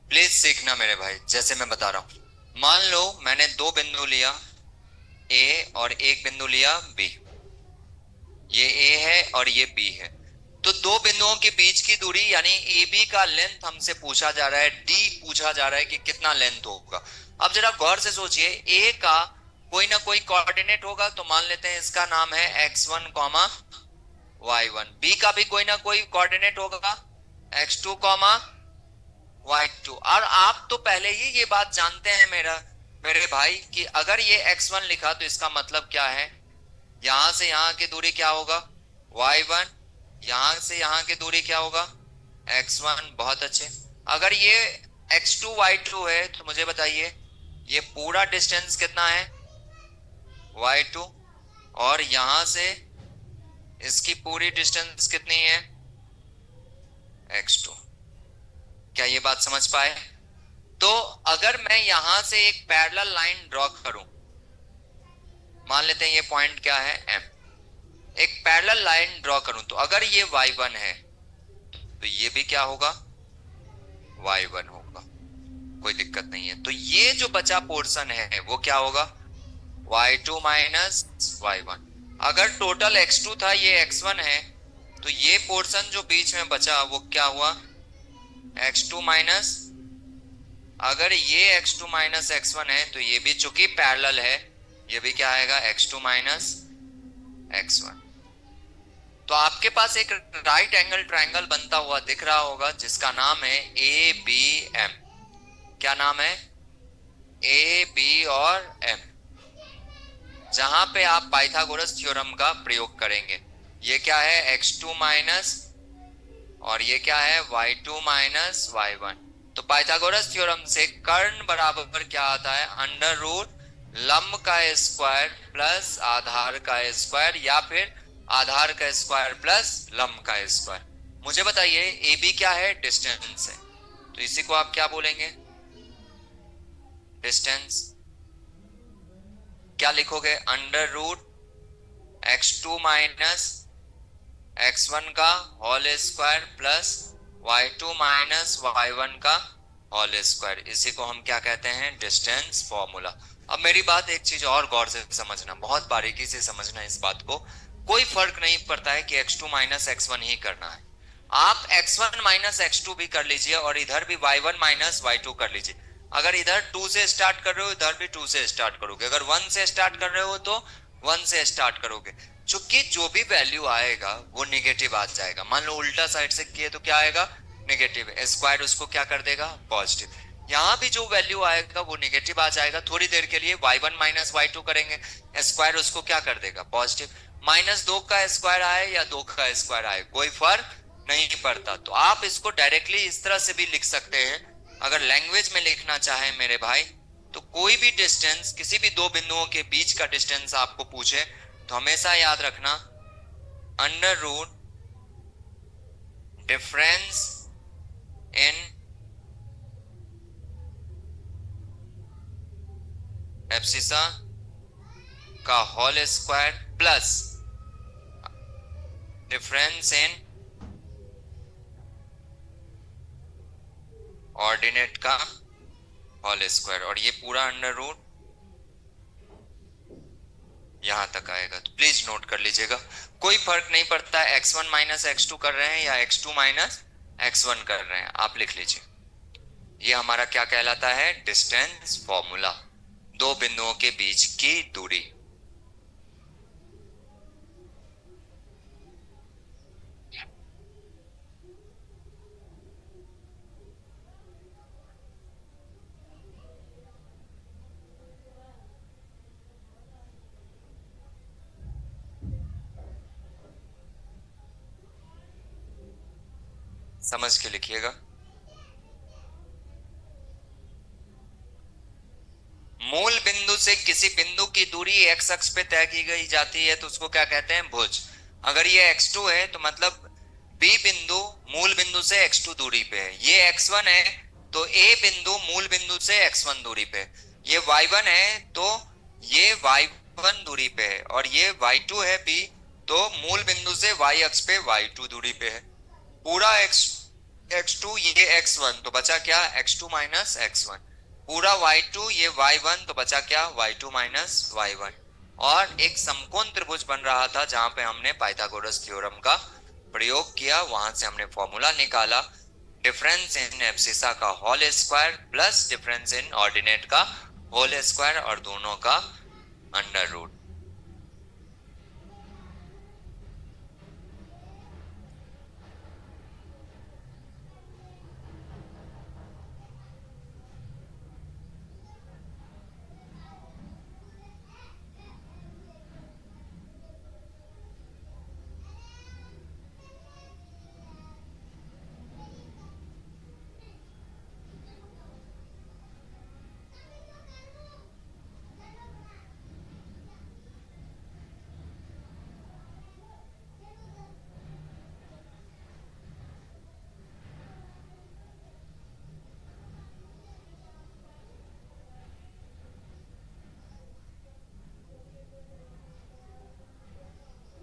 प्लीज सीखना मेरे भाई, जैसे मैं बता रहा हूं। मान लो मैंने दो बिंदु लिया, ए, और एक बिंदु लिया बी। ये ए है और ये बी है। तो दो बिंदुओं के बीच की दूरी यानी ए बी का लेंथ हमसे पूछा जा रहा है, डी पूछा जा रहा है कि कितना लेंथ होगा। अब जरा गौर से सोचिए, ए का कोई ना कोई कोऑर्डिनेट होगा, तो मान लेते हैं इसका नाम है x1 कॉमा y1। बी का भी कोई ना कोई कोऑर्डिनेट होगा, x2 कॉमा y2। और आप तो पहले ही ये बात जानते हैं मेरा मेरे भाई कि अगर ये x1 लिखा तो इसका मतलब क्या है, यहां से यहां की दूरी क्या होगा? y1। यहां से यहां की दूरी क्या होगा? x1। बहुत अच्छे। अगर ये x2 y2 है तो मुझे बताइए ये पूरा डिस्टेंस कितना है? y2। और यहां से इसकी पूरी डिस्टेंस कितनी है? x2। क्या ये बात समझ पाए? तो अगर मैं यहां से एक पैरेलल लाइन ड्रॉ करूं, मान लेते हैं ये पॉइंट क्या है? M। एक पैरेलल लाइन ड्रॉ करूं तो अगर ये y1 है तो ये भी क्या होगा? y1 होगा। कोई दिक्कत नहीं है। तो ये जो बचा पोर्शन है वो क्या होगा? y2 minus y1। अगर टोटल x2 था, ये x1 है, तो ये पोर्शन जो बीच में बचा वो क्या हुआ? x2 minus. अगर ये x2 माइनस x1 है तो ये भी चूंकि पैरेलल है, ये भी क्या आएगा? x2 minus x1। तो आपके पास एक राइट एंगल ट्रायंगल बनता हुआ दिख रहा होगा जिसका नाम है ए बी एम। क्या नाम है? ए बी और एम। जहां पे आप पाइथागोरस थ्योरम का प्रयोग करेंगे। ये क्या है? x2 माइनस, और ये क्या है? y2 minus y1। तो पाइथागोरस थ्योरम से कर्ण बराबर क्या आता है? अंडर रूट लंब का स्क्वायर प्लस आधार का स्क्वायर, या फिर आधार का स्क्वायर प्लस लंब का स्क्वायर। मुझे बताइए ए बी क्या है? डिस्टेंस है। तो इसी को आप क्या बोलेंगे? डिस्टेंस। क्या लिखोगे? Under root x2 minus x1 का whole square plus y2 minus y1 का होल स्क्वायर। इसी को हम क्या कहते हैं? Distance formula. अब मेरी बात एक चीज और गौर से समझना, बहुत बारीकी से समझना इस बात को। कोई फर्क नहीं पड़ता है कि x2 माइनस x1 ही करना है। आप x1 माइनस x2 भी कर लीजिए और इधर भी y1 माइनस y2 कर लीजिए। अगर इधर 2 से स्टार्ट कर रहे हो, इधर भी 2 से स्टार्ट करोगे। अगर 1 से स्टार्ट कर रहे हो तो 1 से स्टार्ट करोगे। चूंकि जो भी वैल्यू आएगा वो निगेटिव आ जाएगा। मान लो उल्टा साइड से किए तो क्या आएगा? निगेटिव। स्क्वायर उसको क्या कर देगा? पॉजिटिव। यहाँ भी जो वैल्यू आएगा वो निगेटिव आ जाएगा। थोड़ी देर के लिए y1 माइनस y2 करेंगे, स्क्वायर उसको क्या कर देगा? पॉजिटिव। माइनस 2 का स्क्वायर आए या 2 का स्क्वायर आए कोई फर्क नहीं पड़ता। तो आप इसको डायरेक्टली इस तरह से भी लिख सकते हैं। अगर लैंग्वेज में लिखना चाहे मेरे भाई, तो कोई भी डिस्टेंस, किसी भी दो बिंदुओं के बीच का डिस्टेंस आपको पूछे तो हमेशा याद रखना under root difference in abscissa का whole square plus difference in ordinate का होल स्क्वायर। और ये पूरा अंडर रूट यहां तक आएगा। तो प्लीज नोट कर लीजिएगा, कोई फर्क नहीं पड़ता x1 माइनस x2 कर रहे हैं या x2 माइनस x1 कर रहे हैं, आप लिख लीजिए। ये हमारा क्या कहलाता है? Distance formula. दो बिंदुओं के बीच की दूरी। समझ के लिखिएगा। मूल बिंदु से किसी बिंदु की दूरी x अक्ष पे तय की गई जाती है तो उसको क्या कहते हैं? भुज। अगर ये x2 है तो मतलब B बिंदु मूल बिंदु से x2 दूरी पे है। ये x1 है तो A बिंदु मूल बिंदु से x1 दूरी पे। ये y1 है तो ये y1 दूरी पे है और ये y2 है b, तो मूल बिंदु से y अक्ष पे y2 दूरी पे है। पूरा x2 ये x1, तो बचा क्या, x2 माइनस x1। पूरा y2 ये y1, तो बचा क्या, y2 माइनस y1। और एक समकोण त्रिभुज बन रहा था जहां पे हमने पाइथागोरस थ्योरम का प्रयोग किया, वहां से हमने फॉर्मूला निकाला, डिफरेंस इन एब्सिसा का whole square plus difference in ordinate का होल स्क्वायर और दोनों का अंडर रूट।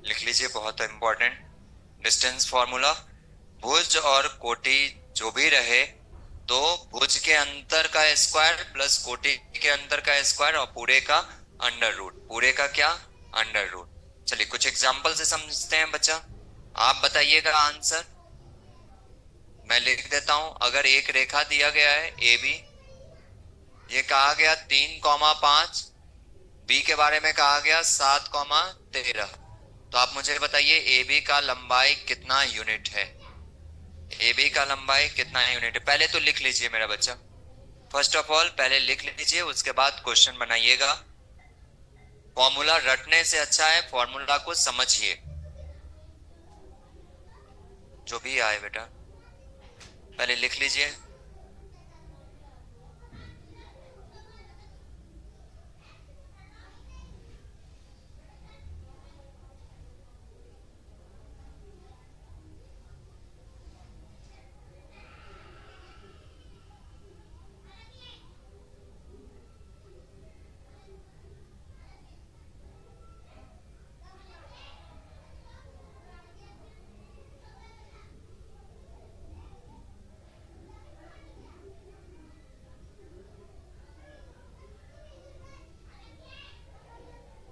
लिख लीजिए, बहुत इंपॉर्टेंट, डिस्टेंस फॉर्मूला। भुज और कोटि जो भी रहे, तो भुज के अंतर का स्क्वायर प्लस कोटि के अंतर का स्क्वायर और पूरे का अंडर रूट, पूरे का क्या, अंडर रूट। चलिए कुछ एग्जांपल से समझते हैं बच्चा, आप बताइएगा आंसर। मैं लिख देता हूं, अगर एक रेखा दिया गया है ए बी, ये कहा गया 3,5, बी के बारे में कहा गया 7,13, तो आप मुझे बताइए ए बी का लंबाई कितना यूनिट है, ए बी का लंबाई कितना यूनिट है। पहले तो लिख लीजिए मेरा बच्चा, फर्स्ट ऑफ ऑल पहले लिख लीजिए, उसके बाद क्वेश्चन बनाइएगा। फॉर्मूला रटने से अच्छा है फॉर्मूला को समझिए, जो भी आए बेटा पहले लिख लीजिए।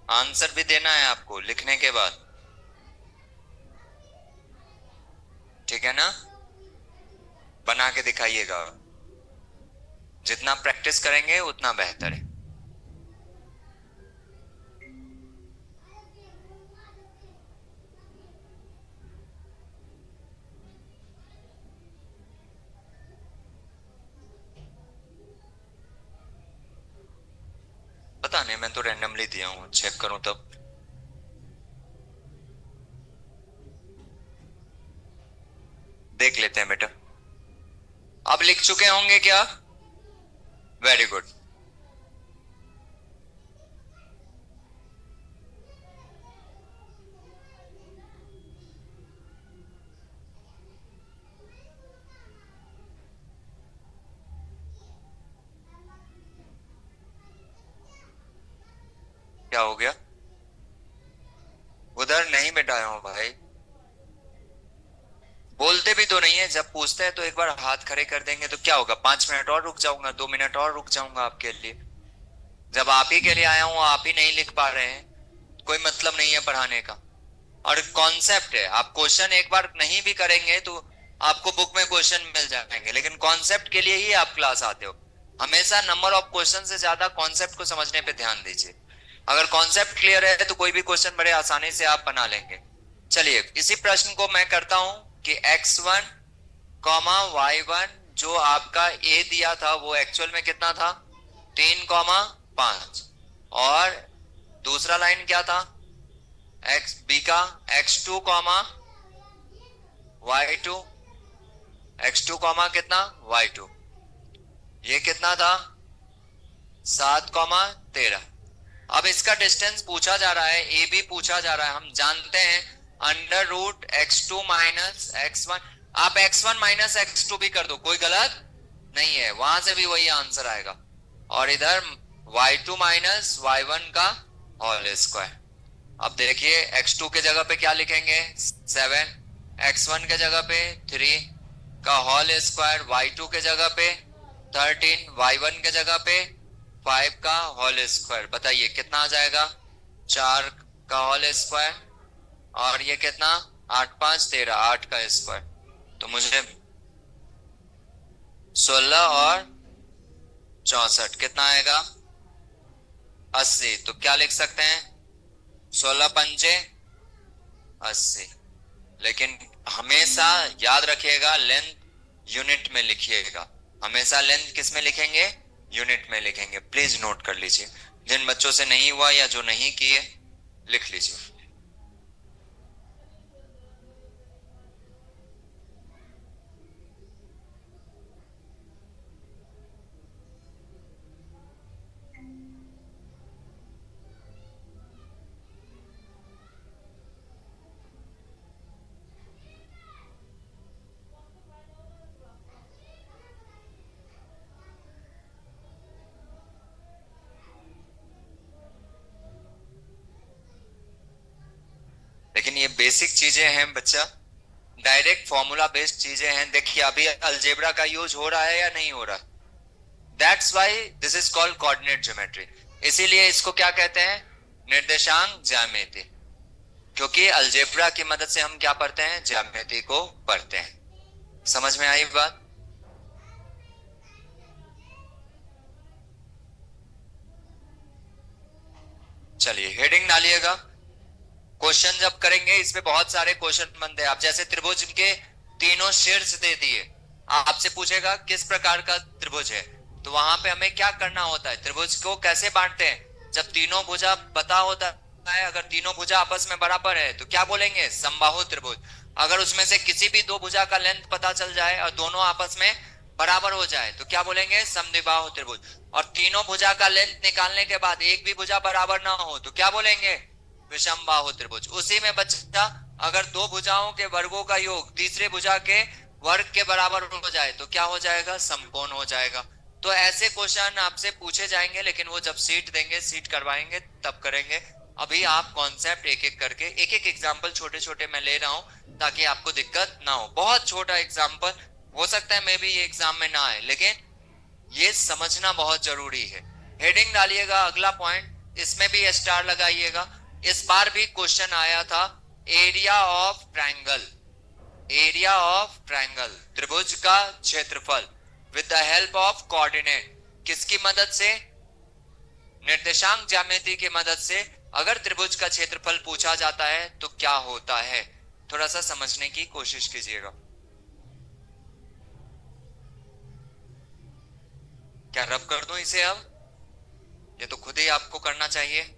आंसर भी देना है आपको लिखने के बाद, ठीक है ना, बना के दिखाइएगा, जितना प्रैक्टिस करेंगे उतना बेहतर है। पता नहीं, मैं तो रैंडमली दिया हूं, चेक करूं तब। देख लेते हैं बेटा, अब लिख चुके होंगे क्या, वेरी गुड। क्या हो गया, उधर नहीं मिटाया हूं भाई, बोलते भी तो नहीं है, जब पूछते हैं तो एक बार हाथ खड़े कर देंगे तो क्या होगा, 5 मिनट और रुक जाऊंगा, 2 मिनट और रुक जाऊंगा आपके लिए। जब आप ही के लिए आया हूं आप ही नहीं लिख पा रहे हैं, कोई मतलब नहीं है पढ़ाने का। और कॉन्सेप्ट है, आप क्वेश्चन एक बार नहीं भी करेंगे तो आपको बुक में क्वेश्चन मिल जाएंगे, लेकिन कॉन्सेप्ट के लिए ही आप क्लास आते हो। हमेशा नंबर ऑफ क्वेश्चन से ज्यादा कॉन्सेप्ट को समझने पे ध्यान दीजिए। अगर कॉन्सेप्ट क्लियर है तो कोई भी क्वेश्चन बड़े आसानी से आप बना लेंगे। चलिए इसी प्रश्न को मैं करता हूं कि x1 कॉमा y1, जो आपका ए दिया था वो एक्चुअल में कितना था, 3,5, और दूसरा लाइन क्या था एक्स बी का, x2 comma y2, x2 comma कितना y2, ये कितना था 7,13। अब इसका डिस्टेंस पूछा जा रहा है, ए बी पूछा जा रहा है, हम जानते हैं under root x2 minus x1, आप x1 माइनस x2 भी कर दो, कोई गलत नहीं है, वहां से भी वही आंसर आएगा। और इधर y2 माइनस y1 का होल स्क्वायर। अब देखिए x2 के जगह पे क्या लिखेंगे, 7, x1 के जगह पे 3 का होल स्क्वायर, y2 के जगह पे 13, y1 के जगह पे 5 का होल स्क्वायर। बताइए कितना आ जाएगा, 4 का होल स्क्वायर, और ये कितना, 8 5 13, 8 का स्क्वायर। तो मुझे 16 और 64 कितना आएगा, 80। तो क्या लिख सकते हैं, 16 पंजे 80। लेकिन हमेशा याद रखिएगा लेंथ यूनिट में लिखिएगा, हमेशा लेंथ किस में लिखेंगे, यूनिट में लिखेंगे। प्लीज नोट कर लीजिए, जिन बच्चों से नहीं हुआ या जो नहीं किए लिख लीजिए। लेकिन ये बेसिक चीजें हैं बच्चा, डायरेक्ट फॉर्मूला बेस्ड चीजें हैं। देखिए अभी अलजेब्रा का यूज हो रहा है या नहीं हो रहा, that's why this is called coordinate geometry. इसीलिए इसको क्या कहते हैं, निर्देशांक ज्यामिति। क्योंकि अलजेब्रा की मदद से हम क्या पढ़ते हैं, ज्यामिति को पढ़ते हैं। समझ में आई बात। चलिए हेडिंग डालिएगा। क्वेश्चन जब करेंगे इसमें बहुत सारे क्वेश्चन बनते हैं। आप जैसे त्रिभुज के तीनों शीर्ष दे दिए, आपसे पूछेगा किस प्रकार का त्रिभुज है, तो वहां पे हमें क्या करना होता है, त्रिभुज को कैसे बांटते हैं। जब तीनों भुजा पता होता है, अगर तीनों भुजा आपस में बराबर है तो क्या बोलेंगे, समबाहु त्रिभुज। अगर उसमें से किसी भी दो भुजा का लेंथ पता चल जाए और दोनों आपस में बराबर हो जाए तो क्या बोलेंगे, समद्विबाहु त्रिभुज। और तीनों भुजा का लेंथ निकालने के बाद एक भी भुजा बराबर ना हो तो क्या बोलेंगे, विषमबाहु त्रिभुज। उसी में बच्चा, अगर दो भुजाओं के वर्गों का योग तीसरे भुजा के वर्ग के बराबर हो जाए तो क्या हो जाएगा, समकोण हो जाएगा। तो ऐसे क्वेश्चन आपसे पूछे जाएंगे, लेकिन वो जब सीट देंगे, सीट करवाएंगे तब करेंगे। अभी आप कॉन्सेप्ट एक एक करके, एक एक एग्जाम्पल छोटे छोटे मैं ले रहा हूं ताकि आपको दिक्कत ना हो। बहुत छोटा एग्जाम्पल हो सकता है, मे भी ये एग्जाम में ना आए, लेकिन ये समझना बहुत जरूरी है। हेडिंग डालिएगा, अगला पॉइंट, इसमें भी स्टार लगाइएगा। इस बार भी क्वेश्चन आया था, area of triangle, area of triangle, त्रिभुज का क्षेत्रफल with the help of coordinate. किसकी मदद से, निर्देशांक ज्यामिति की मदद से। अगर त्रिभुज का क्षेत्रफल पूछा जाता है तो क्या होता है, थोड़ा सा समझने की कोशिश कीजिएगा। क्या रब कर दूं इसे अब, ये तो खुद ही आपको करना चाहिए,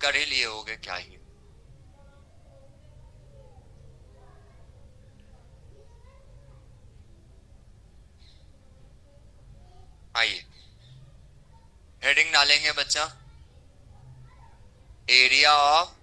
कर ही लिए होगे क्या ही। आइए हेडिंग डालेंगे बच्चा, area of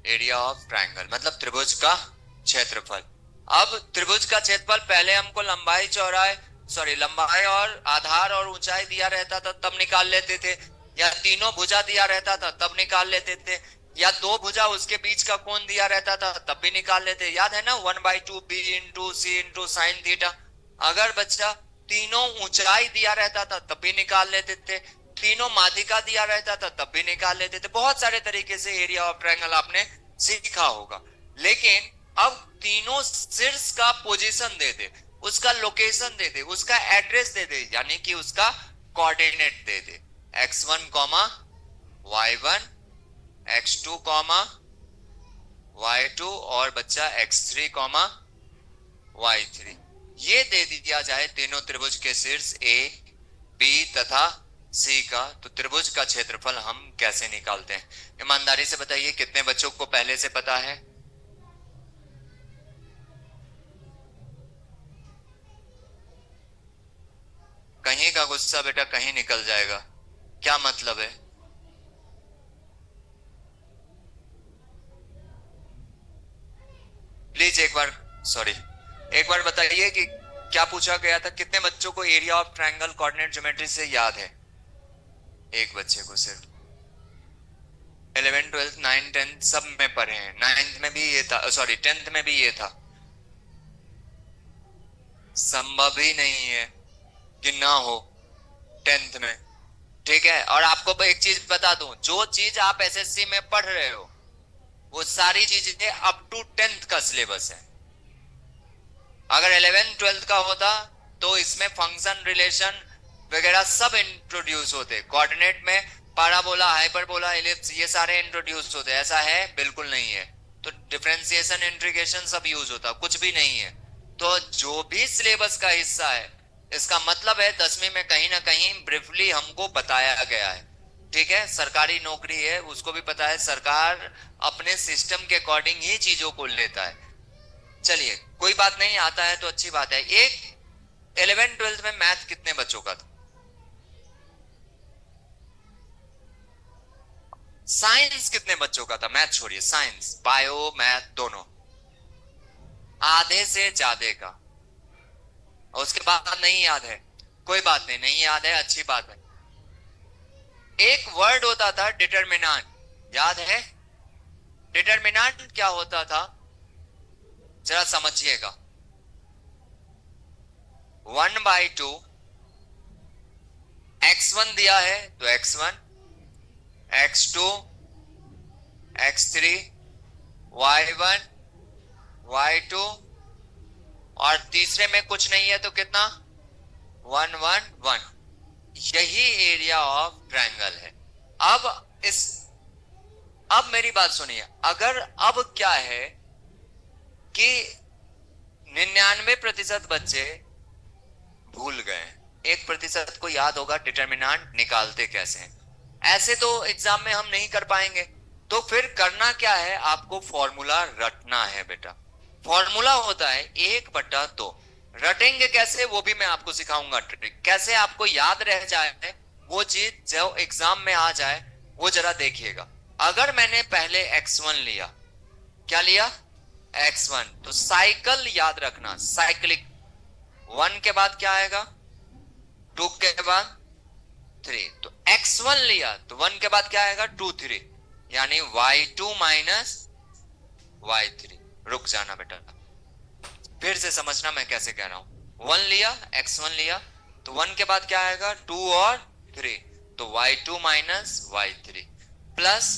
area of triangle मतलब त्रिभुज का क्षेत्रफल। अब त्रिभुज का क्षेत्रफल पहले हमको लंबाई चौड़ाई, सॉरी लंबाई और आधार और ऊंचाई दिया रहता था तब निकाल लेते थे, या तीनों भुजा दिया रहता था तब निकाल लेते थे, या दो भुजा उसके बीच का कोण दिया रहता था तब भी निकाल लेते। याद है ना, 1/2 बी इंटू सी इंटू साइन थीटा। अगर बच्चा तीनों ऊंचाई दिया रहता था तब भी निकाल लेते थे, तीनों माध्यिका दिया रहता था तब भी निकाल लेते थे। बहुत सारे तरीके से एरिया ऑफ ट्रायंगल आपने सीखा होगा। लेकिन अब तीनों शीर्ष का पोजीशन दे दे, उसका लोकेशन दे दे, उसका एड्रेस दे दे, यानी कि उसका कोऑर्डिनेट दे दे, x1 comma y1, x2 comma y2 और बच्चा x3 कॉमा y3। ये दे दिया जाए तीनों त्रिभुज के शीर्ष ए बी तथा सी का, तो त्रिभुज का क्षेत्रफल हम कैसे निकालते हैं। ईमानदारी से बताइए कितने बच्चों को पहले से पता है। कहीं का गुस्सा बेटा कहीं निकल जाएगा, क्या मतलब है। प्लीज एक बार, सॉरी, एक बार बताइए कि क्या पूछा गया था, कितने बच्चों को area of triangle coordinate geometry से याद है? एक बच्चे को सिर्फ। 11 12 9 10 सब में पढ़े हैं, 9th में भी ये था, सॉरी 10th में भी ये था। संभव ही नहीं है कि ना हो 10th में। ठीक है, और आपको एक चीज बता दूं, जो चीज आप एसएससी में पढ़ रहे हो वो सारी चीजें अप टू 10th का सिलेबस है। अगर 11 12 का होता तो इसमें फंक्शन रिलेशन वगैरह सब इंट्रोड्यूस होते, कोऑर्डिनेट में पाराबोला हाइपरबोला एलिप्स ये सारे इंट्रोड्यूस होते। ऐसा है बिल्कुल नहीं है। तो डिफरेंशिएशन इंटीग्रेशन सब यूज होता, कुछ भी नहीं है। तो जो भी सिलेबस का हिस्सा है, इसका मतलब है 10वीं में कहीं ना कहीं ब्रीफली हमको बताया गया है। ठीक है, सरकारी नौकरी है, उसको भी पता है सरकार अपने सिस्टम के अकॉर्डिंग ही चीजों को लेता है। चलिए कोई बात नहीं, आता है तो अच्छी बात है। एक 11 12 में मैथ कितने बच्चों का था? साइंस कितने बच्चों का था? मैथ छोड़िए, साइंस बायो मैथ दोनों। आधे से ज्यादा का। और उसके बाद नहीं याद है? कोई बात नहीं, नहीं याद है, अच्छी बात है। एक वर्ड होता था डिटरमिनेंट, याद है? डिटरमिनेंट क्या होता था, जरा समझिएगा। 1/2, x1 दिया है तो x1, x2, x3, y1, y2, और तीसरे में कुछ नहीं है तो कितना? 1 1 1। यही एरिया ऑफ ट्रायंगल है। अब इस अब मेरी बात सुनिए, अगर अब क्या है कि 99% बच्चे भूल गए, 1% को याद होगा डिटरमिनेंट निकालते कैसे हैं। ऐसे तो एग्जाम में हम नहीं कर पाएंगे, तो फिर करना क्या है, आपको फॉर्मूला रटना है बेटा। फॉर्मूला होता है 1/2। रटेंगे कैसे वो भी मैं आपको सिखाऊंगा, ट्रिक कैसे आपको याद रह जाए वो चीज जो एग्जाम में आ जाए, वो जरा देखिएगा। अगर मैंने पहले x1 लिया, क्या लिया? x1, तो साइकिल याद रखना, साइक्लिक। 1 के बाद क्या आएगा? 2 के बाद 3, तो x1 लिया तो 1 के बाद क्या आएगा? 2 3, यानी y2 माइनस y3। रुक जाना बेटा, फिर से समझना मैं कैसे कह रहा हूं। 1 लिया, x1 लिया, तो 1 के बाद क्या आएगा? 2 और 3, तो y2 minus y3, plus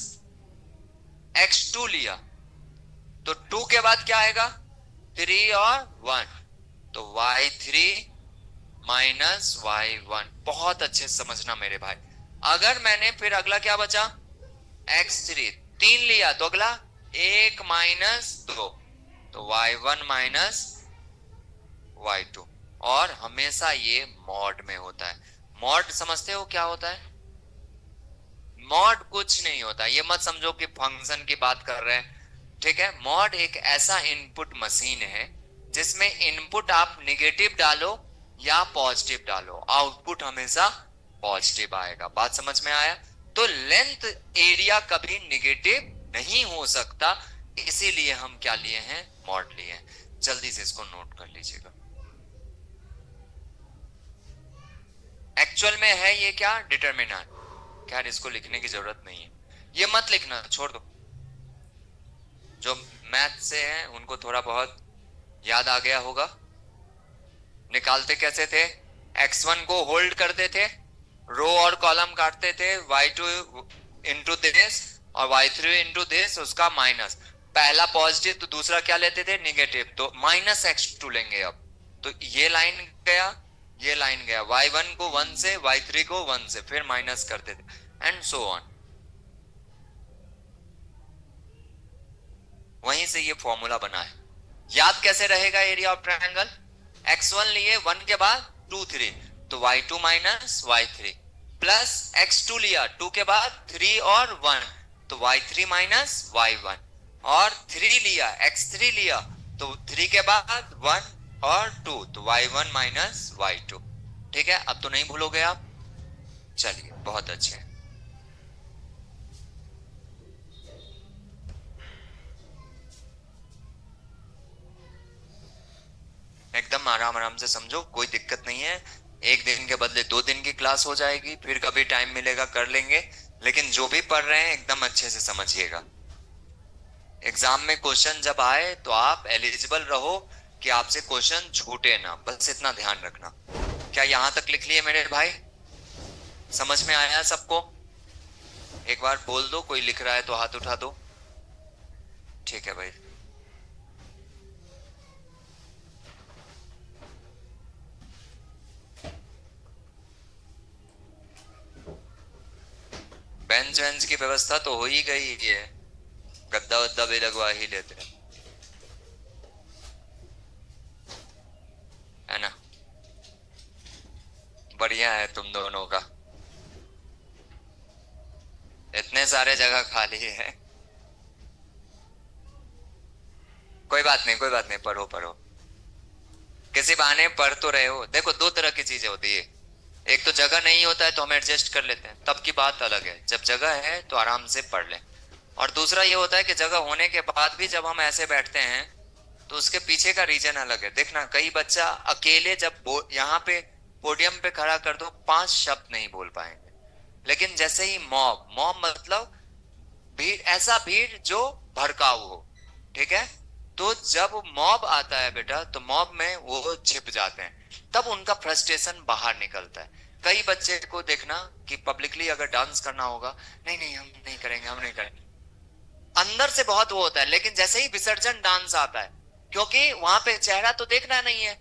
x2 लिया, तो 2 के बाद क्या आएगा? 3 और 1, तो y3 माइनस y1। बहुत अच्छे से समझना मेरे भाई। अगर मैंने फिर अगला क्या बचा? x3, 3 लिया तो अगला 1 माइनस 2, तो y1 माइनस y2। और हमेशा ये मॉड में होता है। मॉड समझते हो क्या होता है? मॉड कुछ नहीं होता, ये मत समझो कि फंक्शन की बात कर रहे हैं। ठीक है, मॉड एक ऐसा इनपुट मशीन है जिसमें इनपुट आप निगेटिव डालो या पॉजिटिव डालो, आउटपुट हमेशा पॉजिटिव आएगा। बात समझ में आया? तो लेंथ एरिया कभी निगेटिव नहीं हो सकता, इसीलिए हम क्या लिए हैं? मॉड लिए हैं। जल्दी से इसको नोट कर लीजिएगा। एक्चुअल में है ये क्या? डिटरमिनेंट। खैर इसको लिखने की जरूरत नहीं है, ये मत लिखना, छोड़ दो। जो मैथ से हैं उनको थोड़ा बहुत याद आ गया होगा। निकालते कैसे थे? x1 को होल्ड करते थे, रो और कॉलम काटते थे, y2 इंटू दिस और y3 इंटू दिस, उसका माइनस। पहला पॉजिटिव तो दूसरा क्या लेते थे? निगेटिव, तो माइनस x2 लेंगे अब। तो ये लाइन गया, ये लाइन गया, y1 को 1 से, y3 को 1 से, फिर माइनस करते थे एंड सो ऑन। वहीं से ये फॉर्मूला बना है। याद कैसे रहेगा एरिया ऑफ ट्रायंगल? x1 लिए 1 के बाद 2 3, तो y2 minus y3, plus x2 लिया 2 के बाद 3 और 1, तो y3 माइनस y1, और 3 लिया, x3 लिया, तो 3 के बाद 1 और 2, तो y1 माइनस y2। ठीक है, अब तो नहीं भूलोगे आप। चलिए बहुत अच्छे। एकदम आराम आराम से समझो, कोई दिक्कत नहीं है। एक दिन के बदले 2 दिन की क्लास हो जाएगी, फिर कभी टाइम मिलेगा कर लेंगे। लेकिन जो भी पढ़ रहे हैं एकदम अच्छे से समझिएगा। एग्जाम में क्वेश्चन जब आए तो आप एलिजिबल रहो कि आपसे क्वेश्चन छूटे ना, बस इतना ध्यान रखना। क्या यहां तक लिख लिए मेरे भाई? समझ में आया सबको? एक बार बोल दो, कोई लिख रहा है तो हाथ उठा दो। ठीक है भाई। बेंच वेंच की व्यवस्था तो हो ही गई है, गद्दा वद्दा भी लगवा ही लेते हैं, है ना? बढ़िया है तुम दोनों का, इतने सारे जगह खाली है। कोई बात नहीं, कोई बात नहीं, पढ़ो पढ़ो। किसी बहाने पढ़ तो रहे हो। देखो, दो तरह की चीजें होती है। एक तो जगह नहीं होता है तो हम एडजस्ट कर लेते हैं, तब की बात अलग है। जब जगह है तो आराम से पढ़ लें। और दूसरा ये होता है कि जगह होने के बाद भी जब हम ऐसे बैठते हैं तो उसके पीछे का रीजन अलग है। देखना, कई बच्चा अकेले जब यहाँ पे पोडियम पे खड़ा कर दो, 5 शब्द नहीं बोल पाएंगे। लेकिन जैसे ही मॉब, मॉब मतलब भीड़, ऐसा भीड़ जो भड़काऊ हो, ठीक है? तो जब मॉब आता है बेटा, तो मॉब में वो छिप जाते हैं, तब उनका फ्रस्ट्रेशन बाहर निकलता है। कई बच्चे को देखना कि पब्लिकली अगर डांस करना होगा, नहीं नहीं हम नहीं करेंगे, हम नहीं करेंगे, अंदर से बहुत वो होता है। लेकिन जैसे ही विसर्जन डांस आता है, क्योंकि वहां पे चेहरा तो देखना नहीं है,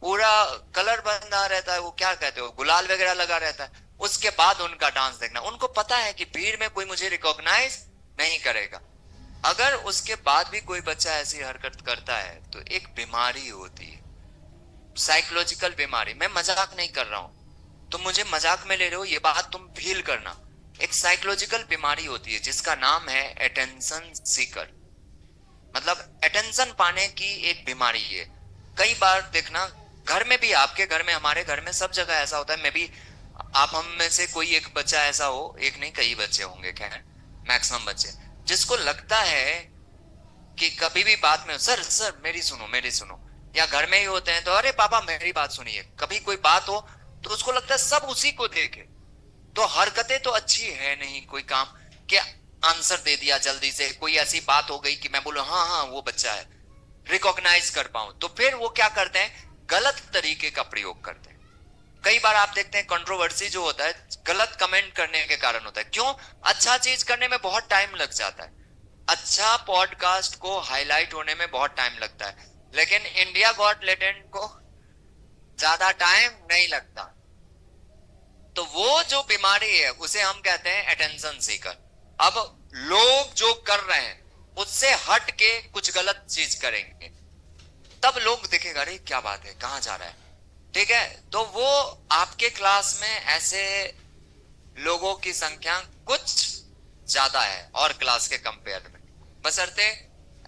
पूरा कलर बंधा रहता है, वो क्या कहते हो, गुलाल वगैरह लगा रहता है, उसके बाद उनका डांस देखना। उनको पता है कि भीड़ में कोई मुझे रिकॉग्नाइज नहीं करेगा। अगर उसके बाद भी कोई बच्चा ऐसी हरकत करता है तो एक बीमारी होती है, साइकोलॉजिकल बीमारी। मैं मजाक नहीं कर रहा हूं, तुम मुझे मजाक में ले रहे हो, ये बात तुम फील करना। एक साइकोलॉजिकल बीमारी होती है जिसका नाम है अटेंशन सीकर, मतलब अटेंशन पाने की एक बीमारी है। कई बार देखना, घर में भी, आपके घर में, हमारे घर में, सब जगह ऐसा होता है। मैं भी, आप हम में से कोई एक बच्चा ऐसा हो, एक नहीं कई बच्चे होंगे, खैर मैक्सिमम बच्चे, जिसको लगता है कि कभी भी बात में, सर सर मेरी सुनो मेरी सुनो, या घर में ही होते हैं तो अरे पापा मेरी बात सुनिए, कभी कोई बात हो तो उसको लगता है सब उसी को देखे। तो हरकतें तो अच्छी है नहीं, कोई काम क्या, आंसर दे दिया जल्दी से, कोई ऐसी बात हो गई कि मैं बोलूं हाँ हाँ वो बच्चा है, रिकॉग्नाइज कर पाऊं, तो फिर वो क्या करते हैं, गलत तरीके का प्रयोग करते हैं। कई बार आप देखते हैं कंट्रोवर्सी जो होता है गलत कमेंट करने के कारण होता है। क्यों? अच्छा चीज करने में बहुत टाइम लग जाता है, अच्छा पॉडकास्ट को हाईलाइट होने में बहुत टाइम लगता है, लेकिन इंडिया गॉट टैलेंट को ज्यादा टाइम नहीं लगता। तो वो जो बीमारी है उसे हम कहते हैं अटेंशन सीकर। अब लोग जो कर रहे हैं उससे हट के कुछ गलत चीज करेंगे, तब लोग देखेगा अरे क्या बात है, कहाँ जा रहा है, ठीक है? तो वो आपके क्लास में ऐसे लोगों की संख्या कुछ ज्यादा है और क्लास के कंपेयर में। बशर्ते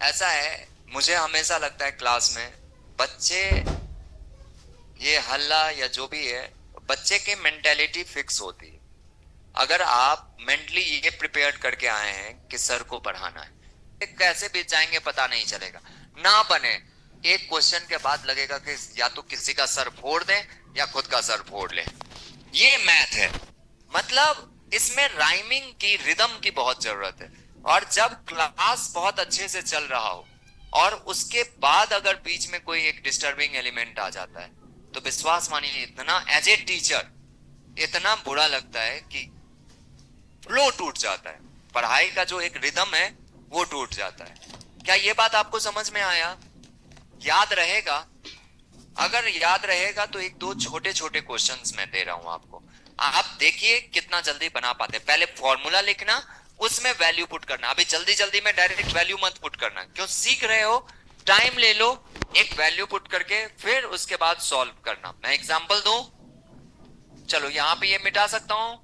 ऐसा है, मुझे हमेशा लगता है क्लास में बच्चे, ये हल्ला या जो भी है, बच्चे की मेंटेलिटी फिक्स होती है। अगर आप मेंटली ये प्रिपेयर करके आए हैं कि सर को पढ़ाना है, कैसे बीत जाएंगे पता नहीं चलेगा। ना बने एक क्वेश्चन के बाद लगेगा कि या तो किसी का सर फोड़ दें या खुद का सर फोड़ लें। ये मैथ है, मतलब इसमें राइमिंग की, रिदम की बहुत जरूरत है। और जब क्लास बहुत अच्छे से चल रहा हो और उसके बाद अगर बीच में कोई एक डिस्टर्बिंग एलिमेंट आ जाता है, तो विश्वास मानिए इतना, एज ए टीचर इतना बुरा लगता है कि फ्लो टूट जाता है, पढ़ाई का जो एक रिदम है वो टूट जाता है। क्या ये बात आपको समझ में आया? याद रहेगा? अगर याद रहेगा तो एक दो छोटे छोटे क्वेश्चंस मैं दे रहा हूं आपको, आप देखिए कितना जल्दी बना पाते। पहले फॉर्मूला लिखना, उसमें वैल्यू पुट करना। अभी जल्दी जल्दी में डायरेक्ट वैल्यू मत पुट करना, क्यों? सीख रहे हो, टाइम ले लो, एक वैल्यू पुट करके फिर उसके बाद सॉल्व करना। मैं एग्जांपल दूं, चलो यहां पे ये मिटा सकता हूं,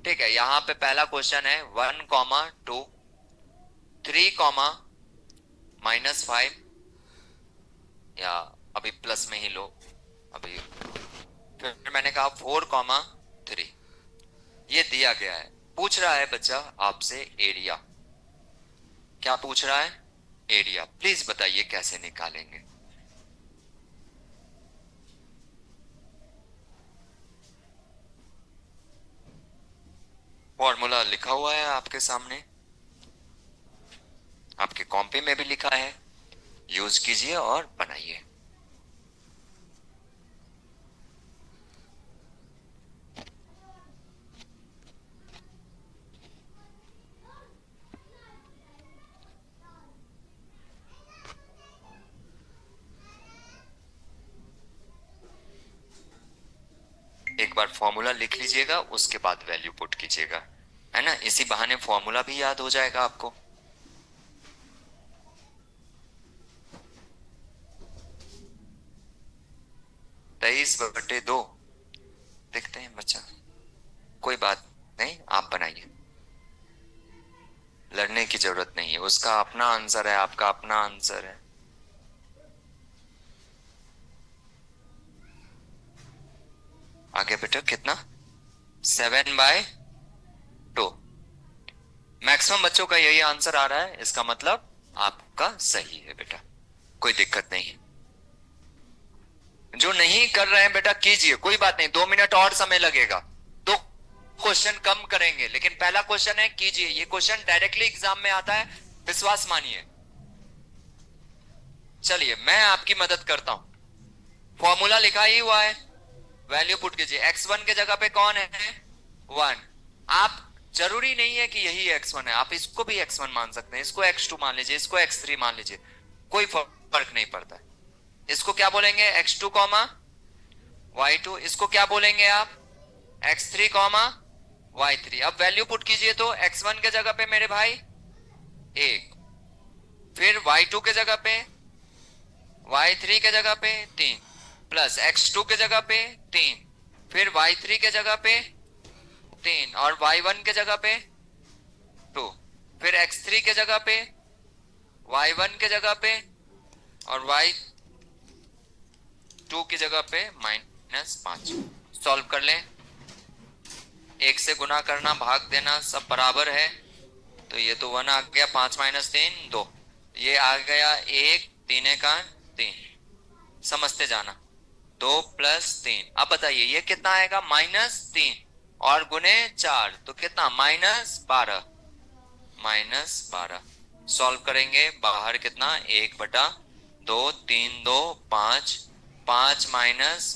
ठीक है? यहां पे पहला क्वेश्चन है 1,2, 3, -5, या अभी प्लस में ही लो अभी। फिर मैंने कहा 4,3, ये दिया गया है। पूछ रहा है बच्चा आपसे एरिया। क्या पूछ रहा है? एरिया। प्लीज बताइए कैसे निकालेंगे? फॉर्मूला लिखा हुआ है आपके सामने, आपके कॉपी में भी लिखा है, यूज कीजिए और बनाइए। एक बार फॉर्मूला लिख लीजिएगा, उसके बाद वैल्यू पुट कीजिएगा, है ना, इसी बहाने फॉर्मूला भी याद हो जाएगा आपको। 23/2 देखते हैं बच्चा, कोई बात नहीं, आप बनाइए, लड़ने की जरूरत नहीं है, उसका अपना आंसर है, आपका अपना आंसर है। आगे बेटा कितना, 7/2। मैक्सिमम बच्चों का यही आंसर आ रहा है, इसका मतलब आपका सही है बेटा, कोई दिक्कत नहीं है। जो नहीं कर रहे हैं बेटा कीजिए, कोई बात नहीं, 2 मिनट और समय लगेगा, दो क्वेश्चन कम करेंगे, लेकिन पहला क्वेश्चन है कीजिए, ये क्वेश्चन डायरेक्टली एग्जाम में आता है, विश्वास मानिए। चलिए मैं आपकी मदद करता हूं, फॉर्मूला लिखा ही हुआ है, वैल्यू पुट कीजिए। x1 के जगह पे कौन है, 1। आप, जरूरी नहीं है कि यही x1 है, आप इसको भी x1 मान सकते हैं, इसको x2 मान लीजिए, इसको x3 मान लीजिए, कोई फर्क नहीं पड़ता है। इसको क्या बोलेंगे, x2 कॉमा y2, इसको क्या बोलेंगे आप, x3 कॉमा y3। अब वैल्यू पुट कीजिए, तो x1 के जगह पे मेरे भाई 1, फिर y2 के जगह पे, y3 के जगह पे 3, प्लस x2 के जगह पे 3, फिर y3 के जगह पे 3, और y1 के जगह पे 2, फिर x3 के जगह पे, y1 के जगह पे, और y2 की जगह पे -5। सॉल्व कर लें, एक से गुना करना, भाग देना सब बराबर है, तो ये तो 1 आ गया, 5 - 3 2, ये आ गया 1, 3 का 3, समझते जाना, 2 + 3। अब बताइए ये कितना आएगा, -3, और गुने 4 तो कितना, -12, -12। सॉल्व करेंगे, बाहर कितना, 1/2, 3 2 5, 5 -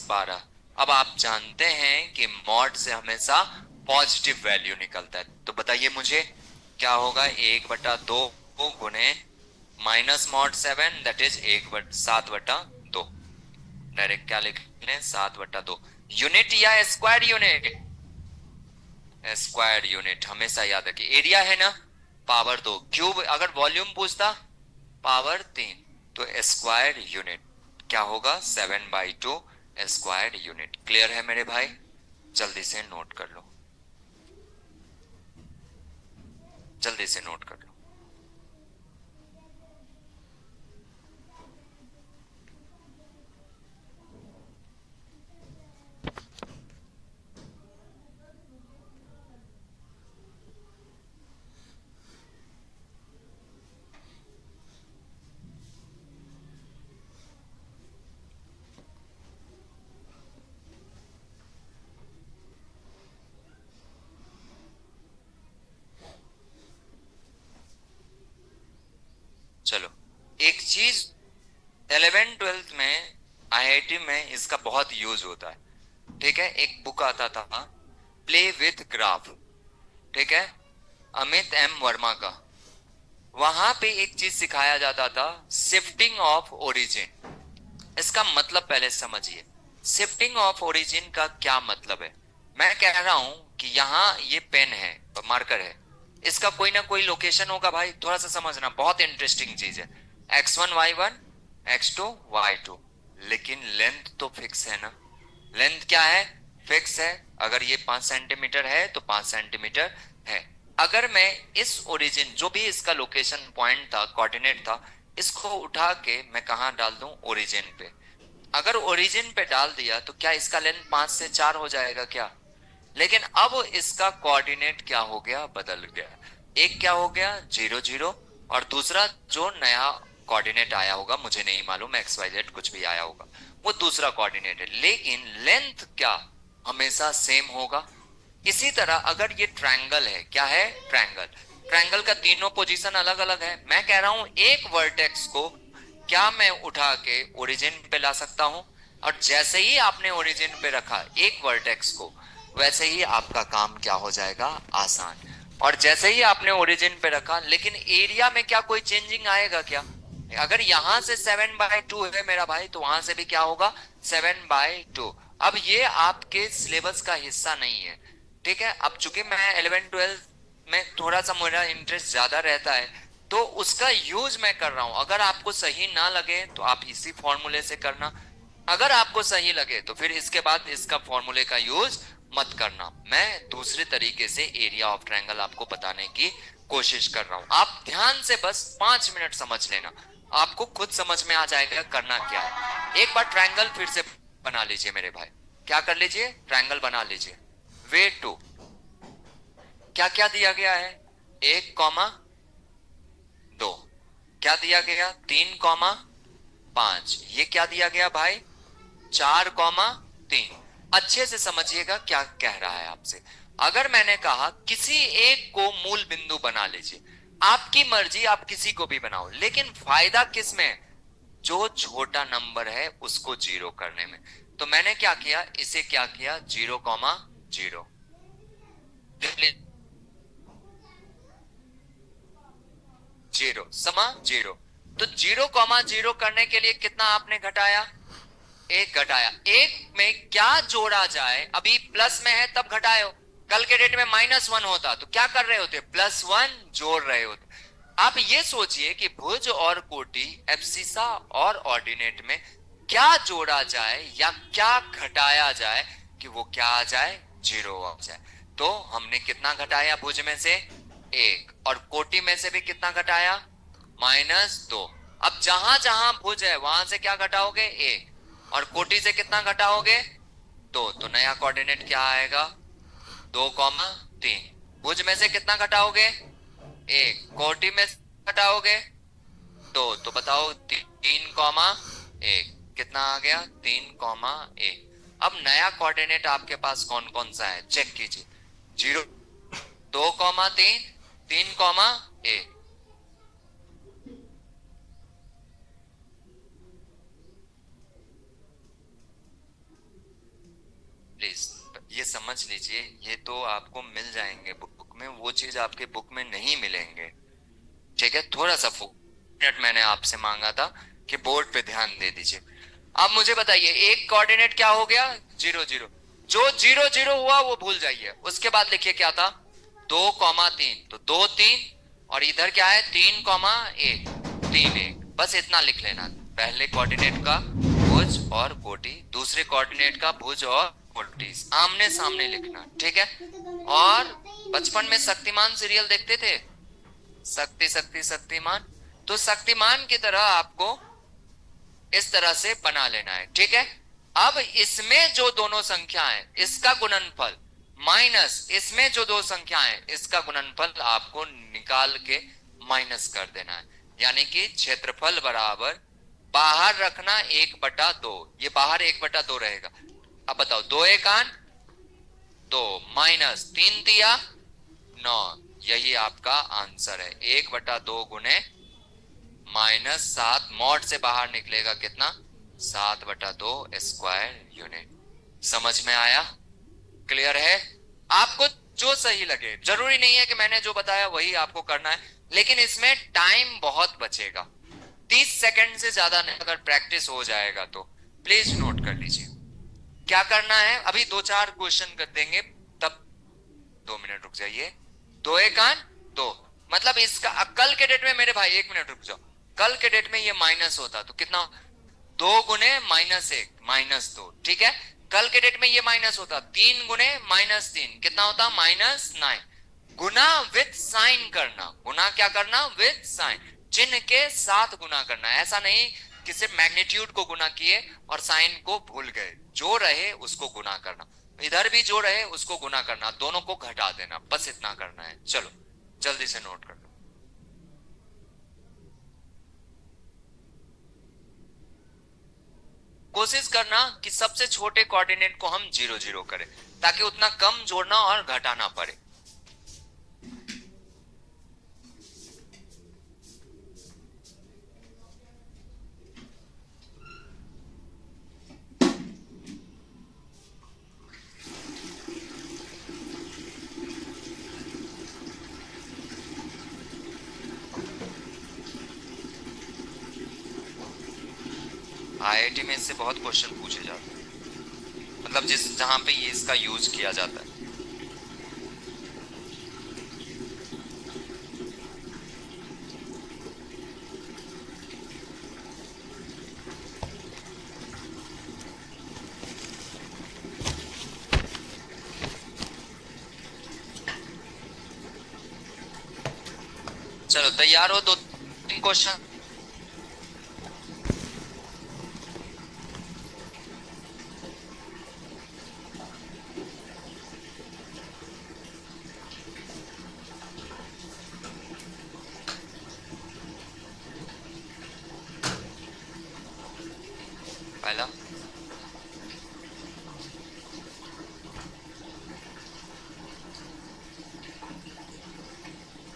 12। अब आप जानते हैं कि मॉड से हमेशा पॉजिटिव वैल्यू निकलता है, तो बताइए मुझे क्या होगा, 1/2 गुने -mod 7, दैट इज 7/2। डायरेक्ट क्या लिख लें, 7/2। यूनिट या स्क्वायर यूनिट, स्क्वायर यूनिट हमेशा याद रखिए। एरिया है ना, पावर 2, क्यूब अगर वॉल्यूम पूछता, पावर 3, तो स्क्वायर यूनिट क्या होगा, 7/2 स्क्वायर यूनिट। क्लियर है मेरे भाई, जल्दी से नोट कर लो, जल्दी से नोट कर लो। चलो, एक चीज 11th-12th में आईआईटी में इसका बहुत यूज होता है, ठीक है, एक बुक आता था, प्ले विथ ग्राफ, ठीक है, अमित एम वर्मा का, वहां पे एक चीज सिखाया जाता था, शिफ्टिंग ऑफ ओरिजिन। इसका मतलब पहले समझिए, शिफ्टिंग ऑफ ओरिजिन का क्या मतलब है। मैं कह रहा हूं कि यहाँ ये पेन है, मार्कर है, इसका कोई ना कोई लोकेशन होगा भाई, थोड़ा सा समझना, बहुत इंटरेस्टिंग चीज है, x1 y1, x2 y2, लेकिन लेंथ तो फिक्स है ना, लेंथ क्या है, फिक्स है। अगर ये 5 सेंटीमीटर है तो 5 सेंटीमीटर है। अगर मैं इस ओरिजिन, जो भी इसका लोकेशन पॉइंट था, कोऑर्डिनेट था, इसको उठा के मैं कहाँ डाल दूं, ओरिजिन पे, अगर ओरिजिन पे डाल दिया तो क्या इसका लेंथ 5 से 4 हो जाएगा क्या, लेकिन अब इसका कोऑर्डिनेट क्या हो गया, बदल गया, एक क्या हो गया, 0 0, और दूसरा जो नया कोऑर्डिनेट आया होगा, मुझे नहीं मालूम, XYZ कुछ भी आया होगा, वो दूसरा कोऑर्डिनेट है, लेकिन लेंथ क्या हमेशा सेम होगा, इसी तरह अगर ये ट्रायंगल है, क्या है, ट्रायंगल, ट्रायंगल का तीनों पोजीशन अलग अलग है। मैं कह रहा हूं एक वर्टेक्स को क्या मैं उठा के ओरिजिन पे ला सकता हूं, और जैसे ही आपने ओरिजिन पे रखा एक वर्टेक्स को, वैसे ही आपका काम क्या हो जाएगा, आसान। और जैसे ही आपने ओरिजिन पे रखा, लेकिन एरिया में क्या कोई चेंजिंग आएगा क्या? अगर यहां से 7/2 है मेरा भाई, तो वहां से भी क्या होगा, 7/2। अब ये आपके सिलेबस का हिस्सा नहीं है, ठीक है। अब चूंकि मैं 11 12 में थोड़ा सा मेरा इंटरेस्ट ज्यादा रहता है, तो उसका यूज मैं कर रहा हूं। अगर आपको सही ना लगे तो आप इसी फॉर्मूले से करना, अगर आपको सही लगे तो फिर इसके बाद इसका फॉर्मूले का यूज मत करना। मैं दूसरे तरीके से एरिया ऑफ ट्रायंगल आपको बताने की कोशिश कर रहा हूं। आप ध्यान से बस 5 मिनट समझ लेना, आपको खुद समझ में आ जाएगा करना क्या है। एक बार ट्रायंगल फिर से बना लीजिए मेरे भाई, क्या कर लीजिए, ट्रायंगल बना लीजिए। वे टू, क्या क्या दिया गया है, 1,2, क्या दिया गया, 3,5, ये क्या दिया गया भाई, 4,3। अच्छे से समझिएगा क्या कह रहा है आपसे। अगर मैंने कहा किसी एक को मूल बिंदु बना लीजिए, आपकी मर्जी, आप किसी को भी बनाओ, लेकिन फायदा किस में, जो छोटा नंबर है उसको जीरो करने में। तो मैंने क्या किया, इसे क्या किया, 0,0 जीरो समा जीरो। तो 0,0 करने के लिए कितना आपने घटाया, एक घटाया। एक में क्या जोड़ा जाए, अभी प्लस में है तब घटाए हो, कल के डेट में -1 होता तो क्या कर रहे होते, +1 जोड़ रहे होते। आप ये सोचिए कि भुज और कोटि, एब्सिसा और ऑर्डिनेट में क्या जोड़ा जाए या क्या घटाया जाए कि वो क्या आ जाए, 0 आ जाए। तो हमने कितना घटाया भुज में से, 1, और कोटि में से भी कितना घटाया, -2। अब जहां जहां भुज है वहां से क्या घटाओगे, 1, और कोटि से कितना घटाओगे, 2। तो नया कोऑर्डिनेट क्या आएगा, 2,3। भुज में से कितना घटाओगे, 1, कोटि में से घटाओगे 2, तो बताओ 3,1 कितना आ गया, 3,1। अब नया कोऑर्डिनेट आपके पास कौन कौन सा है, चेक कीजिए, 0, 2,3, 3,1। प्लीज ये समझ लीजिए, ये तो आपको मिल जाएंगे बुक में, वो चीज आपके बुक में नहीं मिलेंगे, ठीक है। थोड़ा सा मिनट मैंने आपसे मांगा था कि बोर्ड पे ध्यान दे दीजिए। अब मुझे बताइए एक कोऑर्डिनेट क्या हो गया, 0 0। जो 0 0 हुआ वो भूल जाइए, उसके बाद लिखिए क्या था, 2,3, तो 2,3, और इधर क्या है, 3,1, 3,1, बस इतना लिख लेना। पहले कोऑर्डिनेट का भुज और कोटि, दूसरे कोऑर्डिनेट का भुज और कोटि आमने सामने लिखना, ठीक है। और बचपन में शक्तिमान सीरियल देखते थे, शक्ति शक्ति शक्तिमान, तो शक्तिमान की तरह आपको इस तरह से बना लेना है, ठीक है। अब इसमें जो दोनों संख्याएं, इसका गुणनफल माइनस इसमें जो दो संख्याएं, इसका गुणनफल आपको निकाल के माइनस कर देना है। यानी कि क्षेत्रफल बराबर, बाहर रखना 1/2, ये बाहर 1/2 रहेगा। अब बताओ, 2 1 8, 2 -3 × 9, यही आपका आंसर है, 1/2 गुने -7, मॉड से बाहर निकलेगा कितना, 7/2 स्क्वायर यूनिट। समझ में आया, क्लियर है? आपको जो सही लगे, जरूरी नहीं है कि मैंने जो बताया वही आपको करना है, लेकिन इसमें टाइम बहुत बचेगा, 30 सेकंड से ज्यादा नहीं। अगर प्रैक्टिस हो जाएगा तो प्लीज नोट कर लीजिए क्या करना है। अभी 2 4 क्वेश्चन कर देंगे, तब 2 मिनट रुक जाइए। 2 1 8 2, मतलब इसका कल के डेट में मेरे भाई, 1 मिनट रुक जाओ, कल के डेट में ये माइनस होता तो कितना, 2 × -1 -2, ठीक है। कल के डेट में ये माइनस होता, 3 × -3 कितना होता, -9। गुना विद साइन करना, गुना क्या करना, विद साइन, चिन्ह के साथ गुना करना। ऐसा नहीं कि सिर्फ मैग्नीट्यूड को गुना किए और साइन को भूल गए, जो रहे उसको गुना करना, इधर भी जो रहे उसको गुना करना, दोनों को घटा देना, बस इतना करना है। चलो जल्दी से नोट कर लो। कोशिश करना कि सबसे छोटे कोऑर्डिनेट को हम 0 0 करें, ताकि उतना कम जोड़ना और घटाना पड़े। आईआईटी में इससे बहुत क्वेश्चन पूछे जाते हैं, मतलब जिस जहां पे ये इसका यूज किया जाता है। चलो तैयार हो? 2 3 क्वेश्चन। पहला,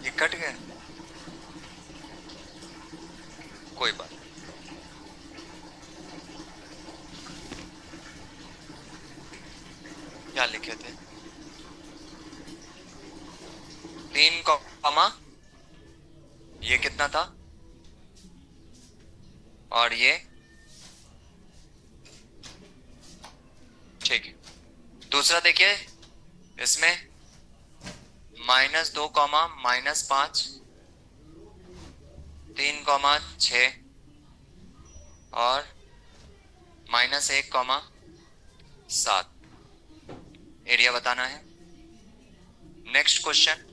ये कट गया, कोई बात नहीं। क्या लिखे थे? 3 कॉमा, ये कितना था? और ये ठीक है। दूसरा देखिए, इसमें -2 कॉमा -5, 3 कॉमा 6 और -1 कॉमा 7। एरिया बताना है। नेक्स्ट क्वेश्चन,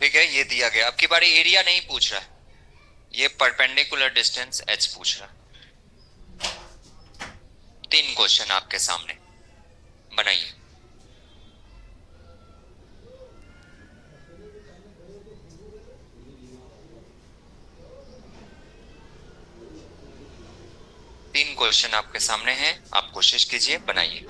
ठीक है, ये दिया गया। अब की बारी एरिया नहीं पूछ रहा है, ये परपेंडिकुलर डिस्टेंस h पूछ रहा है। 3 क्वेश्चन आपके सामने, बनाइए। तीन क्वेश्चन आपके सामने हैं, आप कोशिश कीजिए, बनाइए।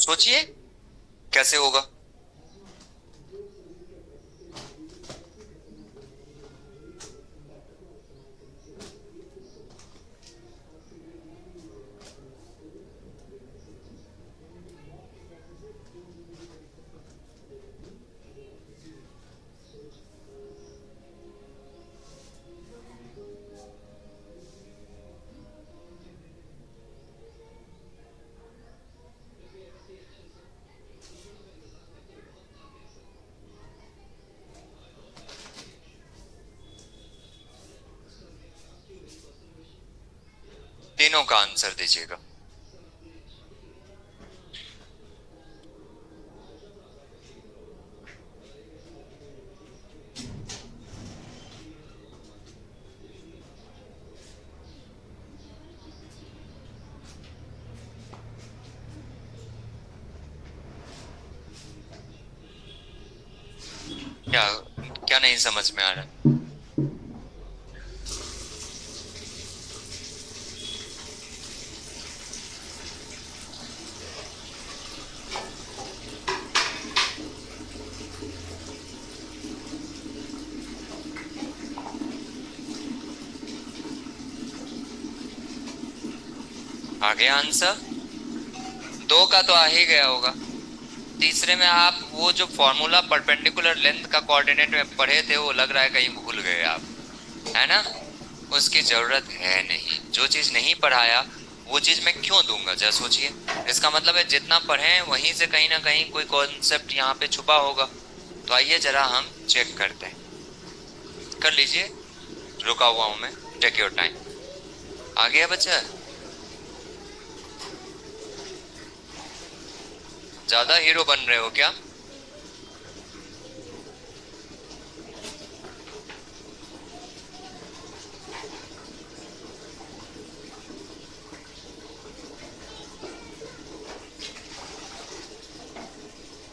सोचिए कैसे होगा। तीनों का आंसर दीजिएगा। क्या क्या नहीं समझ में आ रहा? आ गया आंसर? दो का तो आ ही गया होगा। तीसरे में आप वो जो फॉर्मूला परपेंडिकुलर लेंथ का कोऑर्डिनेट में पढ़े थे वो लग रहा है कहीं भूल गए आप, है ना? उसकी जरूरत है नहीं। जो चीज नहीं पढ़ाया वो चीज मैं क्यों दूंगा, जरा सोचिए। इसका मतलब है जितना पढ़े वहीं से कहीं ना कहीं कोई कॉन्सेप्ट यहाँ पे छुपा होगा। तो आइए जरा हम चेक करते हैं। कर लीजिए, रुका हुआ हूं मैं, टेक योर टाइम। आ गया बच्चा? ज्यादा हीरो बन रहे हो क्या?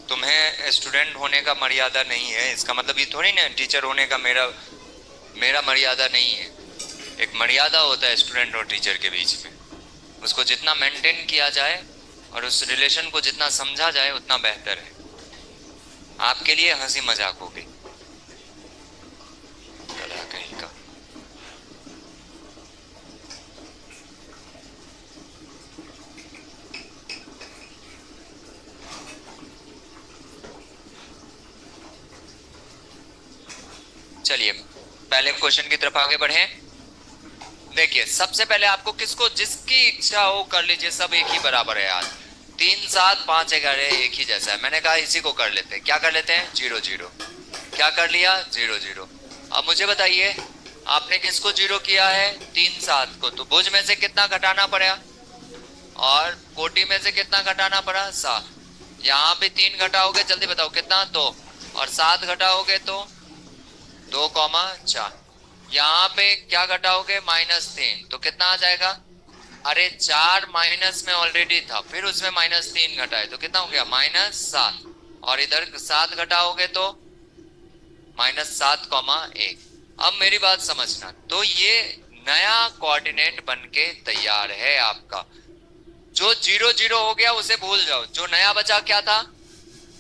तुम्हें स्टूडेंट होने का मर्यादा नहीं है, इसका मतलब ये थोड़ी ना टीचर होने का मेरा मेरा मर्यादा नहीं है। एक मर्यादा होता है स्टूडेंट और टीचर के बीच में, उसको जितना मेंटेन किया जाए और उस रिलेशन को जितना समझा जाए उतना बेहतर है। आपके लिए हंसी मजाक होगी। गधा कहीं का। चलिए पहले क्वेश्चन की तरफ आगे बढ़े। देखिए सबसे पहले आपको किसको, जिसकी इच्छा हो कर लीजिए, सब एक ही बराबर है यार। 3 7 5 11 एक ही जैसा है। मैंने कहा इसी को कर लेते हैं। क्या कर लेते हैं? 0 0। क्या कर लिया? 0 0। अब मुझे बताइए आपने किसको 0 किया है? 3 7 को। तो भुज में से कितना घटाना पड़ा और कोटि में से कितना घटाना पड़ा? 7। यहाँ पे 3 घटाओगे, जल्दी बताओ कितना? 2। और 7 घटाओगे तो 2,4। यहाँ पे क्या घटाओगे? -3। तो कितना आ जाएगा? अरे 4 माइनस में ऑलरेडी था, फिर उसमें -3 घटाए तो कितना हो गया? -7। और इधर 7 घटाओगे तो -7,1। अब मेरी बात समझना, तो ये नया कोऑर्डिनेट बन के तैयार है आपका। जो 0 0 हो गया उसे भूल जाओ, जो नया बचा क्या था?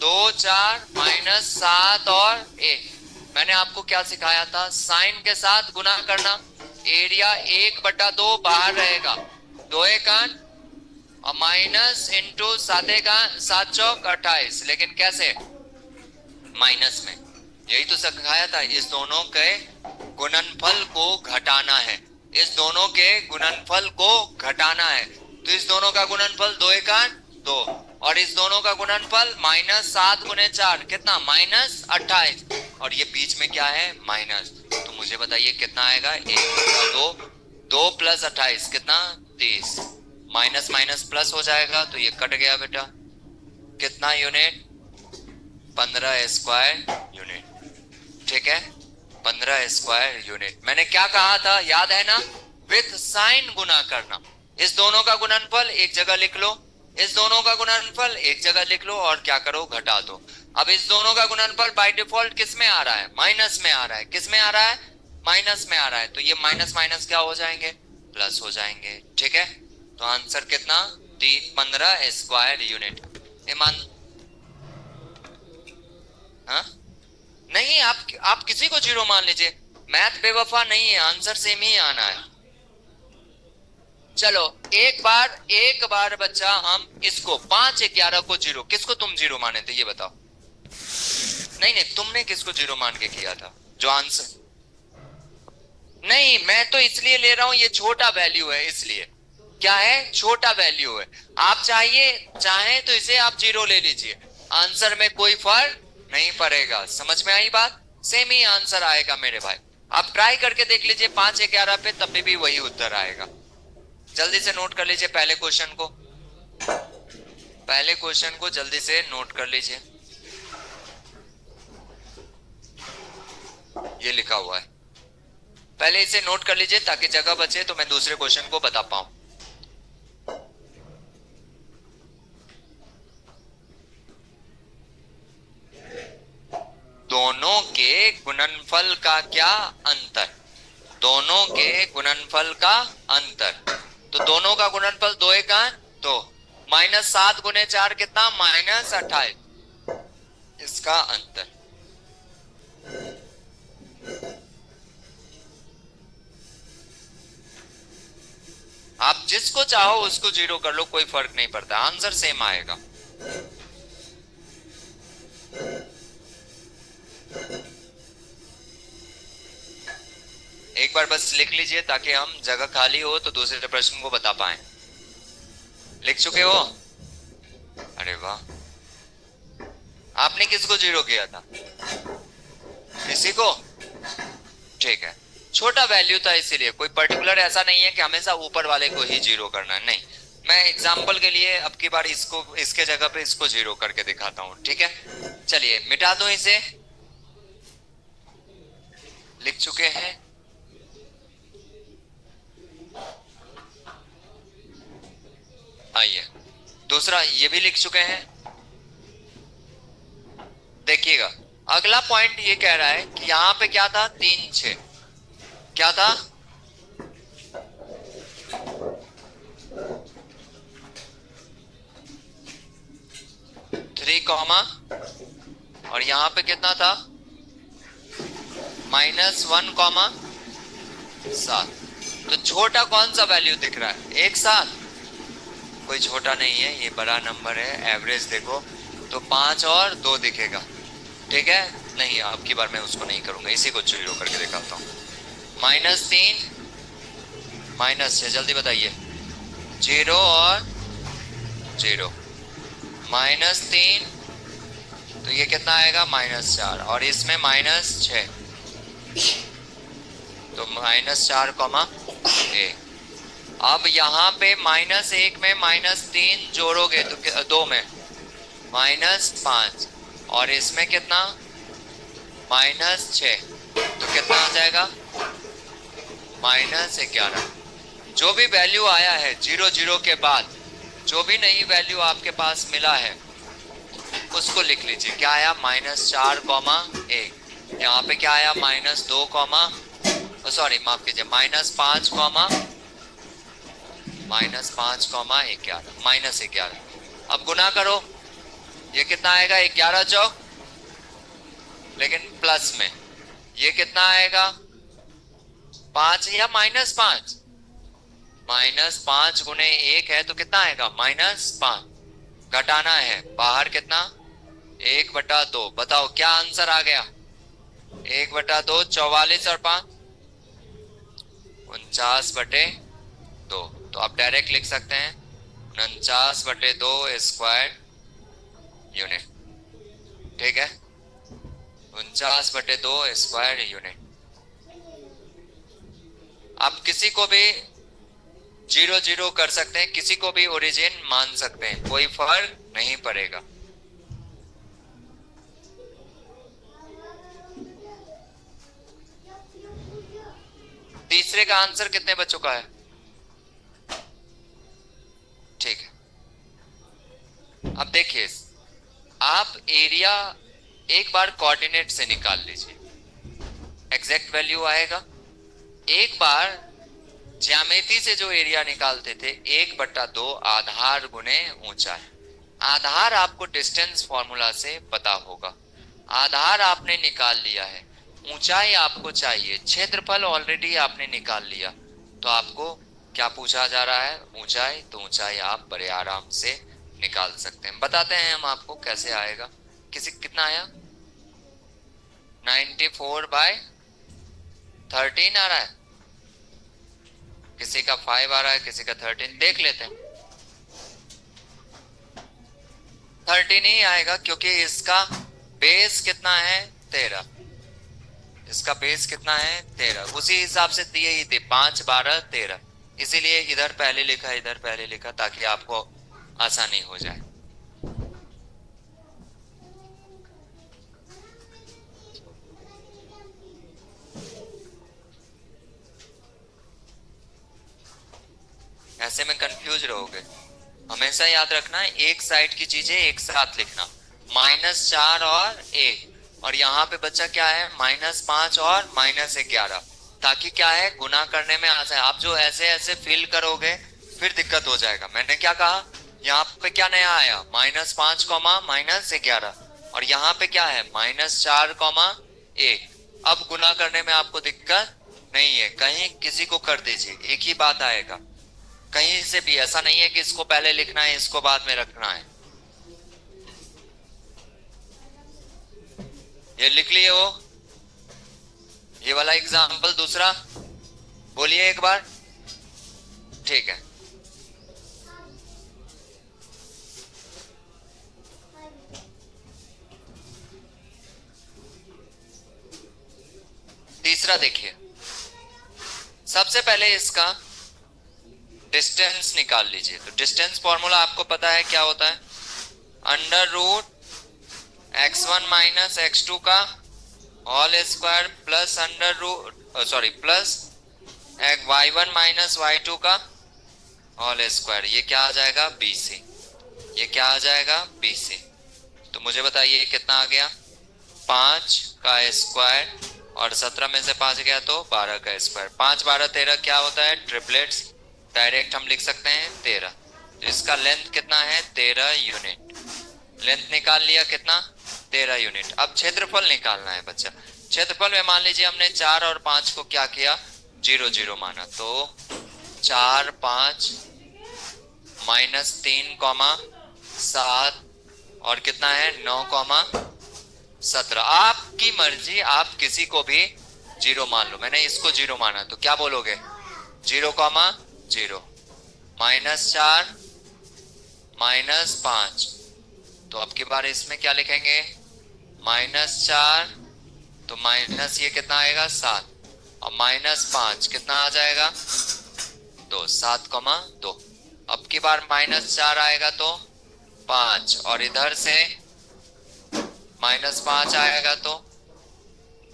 2 4 -7 और 1। मैंने आपको क्या सिखाया था? साइन के साथ गुना करना। एरिया 1/2 बाहर रहेगा, 2 एक 8 और माइनस इंटू 7 7 चौक 28। लेकिन कैसे? माइनस में। यही तो सिखाया था, इस दोनों के गुणनफल को घटाना है। इस दोनों के गुणनफल को घटाना है। तो इस दोनों का गुणनफल 2 एक 8 2, और इस दोनों का गुणनफल -7 गुने 4 कितना? -28। और ये बीच में क्या है? माइनस। तो मुझे बताइए कितना आएगा? 1/2। 2 + 28 कितना? 30। माइनस माइनस प्लस हो जाएगा तो ये कट गया बेटा। कितना यूनिट? 15 square unit. ठीक है, 15 स्क्वायर यूनिट। मैंने क्या कहा था याद है ना? विथ साइन गुना करना। इस दोनों का गुणनफल एक जगह लिख लो, इस दोनों का गुणनफल एक जगह लिख लो, और क्या करो? घटा दो। अब इस दोनों का गुणनफल बाय डिफॉल्ट किस में आ रहा है? माइनस में आ रहा है। किस में आ रहा है? माइनस में आ रहा है। तो ये माइनस माइनस क्या हो जाएंगे? प्लस हो जाएंगे। ठीक है, तो आंसर कितना? 15 स्क्वायर यूनिट। ईमान हाँ? नहीं, आप किसी को 0 मान लीजिए। मैथ बेवफा नहीं है, आंसर सेम ही आना है। चलो एक बार बच्चा हम इसको 5 11 को 0, किसको तुम 0 माने थे ये बताओ? नहीं नहीं, तुमने किसको 0 मान के किया था? जो आंसर नहीं, मैं तो इसलिए ले रहा हूं, ये छोटा वैल्यू है इसलिए। क्या है? छोटा वैल्यू है। आप चाहें तो इसे आप 0 ले लीजिए, आंसर में कोई फर्क नहीं पड़ेगा। समझ में आई बात? सेम ही आंसर आएगा मेरे भाई। आप ट्राई करके देख लीजिए 5 11 पे, तब भी वही उत्तर आएगा। जल्दी से नोट कर लीजिए पहले क्वेश्चन को। पहले क्वेश्चन को जल्दी से नोट कर लीजिए। ये लिखा हुआ है, पहले इसे नोट कर लीजिए ताकि जगह बचे तो मैं दूसरे क्वेश्चन को बता पाऊं। दोनों के गुणनफल का क्या अंतर? दोनों के गुणनफल का अंतर। तो दोनों का गुणनफल 2 एक 8 2, -7 गुने 4 कितना? -28। इसका अंतर। आप जिसको चाहो उसको जीरो कर लो, कोई फर्क नहीं पड़ता, आंसर सेम आएगा। एक बार बस लिख लीजिए ताकि हम जगह खाली हो तो दूसरे प्रश्न को बता पाए। लिख चुके हो? अरे वाह। आपने किसको जीरो किया था? किसी को? ठीक है, छोटा वैल्यू था इसीलिए, कोई पर्टिकुलर ऐसा नहीं है कि हमेशा ऊपर वाले को ही जीरो करना है, नहीं। मैं एग्जाम्पल के लिए अब की बार इसको, इसके जगह पे इसको जीरो करके दिखाता हूं, ठीक है? चलिए मिटा दो इसे। लिख चुके हैं? आइए दूसरा ये भी लिख चुके हैं। देखिएगा अगला पॉइंट ये कह रहा है कि यहां पे क्या था, 3 6, क्या था? 3 कॉमा, और यहां पे कितना था? -1 कॉमा 7। तो छोटा कौन सा वैल्यू दिख रहा है? एक साथ कोई छोटा नहीं है, ये बड़ा नंबर है। एवरेज देखो तो 5 और 2 दिखेगा, ठीक है? नहीं, अब की बार मैं उसको नहीं करूंगा, इसी को जीरो करके दिखाता हूँ। -3 -6, जल्दी बताइए। 0 और 0, -3, तो ये कितना आएगा? -4, और इसमें -6, तो -4, 1। अब यहाँ पे -1 में -3 जोड़ोगे तो 2 में -5, और इसमें कितना? -6, तो कितना आ जाएगा? -11। जो भी वैल्यू आया है 0 0 के बाद, जो भी नई वैल्यू आपके पास मिला है उसको लिख लीजिए। क्या आया? -4, 1। यहाँ पे क्या आया? -2, सॉरी माफ कीजिए, -5, -11। अब गुना करो, ये कितना आएगा? 11 चौक, लेकिन प्लस में ये कितना आएगा? 5 या -5? -5 गुने 1 है तो कितना आएगा? -5। घटाना है, बाहर कितना? 1/2। बताओ क्या आंसर आ गया? 1/2, 44 और 5 49/2। तो आप डायरेक्ट लिख सकते हैं 49/2 स्क्वायर यूनिट, ठीक है? 49/2 स्क्वायर यूनिट। आप किसी को भी 0 0 कर सकते हैं, किसी को भी ओरिजिन मान सकते हैं, कोई फर्क नहीं पड़ेगा। तीसरे का आंसर कितने बच्चों का है? ठीक है, अब देखिए, आप एरिया एक बार कोऑर्डिनेट से निकाल लीजिए, एग्जैक्ट वैल्यू आएगा। एक बार ज्यामिति से जो एरिया निकालते थे, 1/2 आधार गुने ऊंचाई। आधार आपको डिस्टेंस फॉर्मूला से पता होगा, आधार आपने निकाल लिया है। ऊंचाई आपको चाहिए, क्षेत्रफल ऑलरेडी आपने निकाल लिया, तो आपको क्या पूछा जा रहा है? ऊंचाई। तो ऊंचाई आप बड़े आराम से निकाल सकते हैं। बताते हैं हम आपको कैसे आएगा। किसी कितना आया? 94/13 आ रहा है, किसी का 5 आ रहा है, किसी का 13। देख लेते हैं। 13 ही आएगा क्योंकि इसका बेस कितना है? 13। इसका बेस कितना है? 13। उसी हिसाब से दिए ही थे, 5 12 13, इसीलिए इधर पहले लिखा, इधर पहले लिखा, ताकि आपको आसानी हो जाए। ऐसे में कंफ्यूज रहोगे। हमेशा याद रखना है, एक साइड की चीजें एक साथ लिखना। -4 और 1, और यहाँ पे बच्चा क्या है? -5 और -11, ताकि क्या है? गुना करने में आसान है। आप जो ऐसे ऐसे फिल करोगे फिर दिक्कत हो जाएगा। मैंने क्या कहा? यहाँ पे क्या नया आया? -5, -11, और यहाँ पे क्या है? -4, 1। अब गुना करने में आपको दिक्कत नहीं है, कहीं किसी को कर दीजिए, एक ही बात आएगा। कहीं से भी ऐसा नहीं है कि इसको पहले लिखना है इसको बाद में रखना है। ये लिख लिए हो, ये वाला एग्जाम्पल दूसरा बोलिए एक बार। ठीक है, तीसरा देखिए। सबसे पहले इसका डिस्टेंस निकाल लीजिए। तो डिस्टेंस फॉर्मूला आपको पता है क्या होता है, under root x1 minus x2 का whole square plus under root sorry plus y1 minus y2 का होल स्क्वायर। ये क्या आ जाएगा bc, ये क्या आ जाएगा bc। तो मुझे बताइए कितना आ गया, 5 का स्क्वायर और 17 में से 5 गया तो 12 का स्क्वायर। 5 12 13 क्या होता है ट्रिपलेट्स, डायरेक्ट हम लिख सकते हैं 13। तो इसका लेंथ कितना है 13 यूनिट। लेंथ निकाल लिया कितना 13 यूनिट। अब क्षेत्रफल निकालना है बच्चा। क्षेत्रफल में मान लीजिए हमने 4 और 5 को क्या किया 0 0 माना, तो 4 5 माइनस 3 कॉमा 7 और कितना है 9 कॉमा 17। आपकी मर्जी, आप किसी को भी 0 मान लो। मैंने इसको 0 माना तो क्या बोलोगे 0 कॉमा 0 माइनस 4 माइनस 5। तो अब की बार इसमें क्या लिखेंगे माइनस 4 तो माइनस ये कितना आएगा 7 और माइनस 5 कितना आ जाएगा 2 7 कॉमा 2। अब की बार माइनस 4 आएगा तो 5 और इधर से माइनस 5 आएगा तो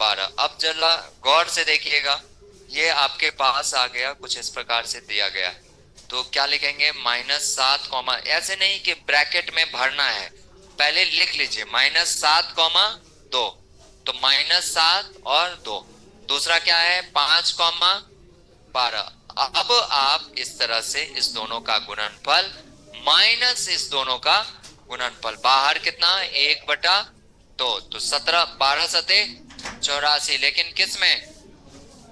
12। अब जरा गौर से देखिएगा, ये आपके पास आ गया कुछ इस प्रकार से दिया गया है। तो क्या लिखेंगे माइनस 7 कॉमा, ऐसे नहीं कि ब्रैकेट में भरना है, पहले लिख लीजिए माइनस 7 कॉमा 2। तो माइनस 7 और 2। दूसरा क्या है 5 कॉमा 12। अब आप इस तरह से इस दोनों का गुणनफल माइनस इस दोनों का गुणनफल, बाहर कितना 1/2। तो 17 12 सते 84, लेकिन किस में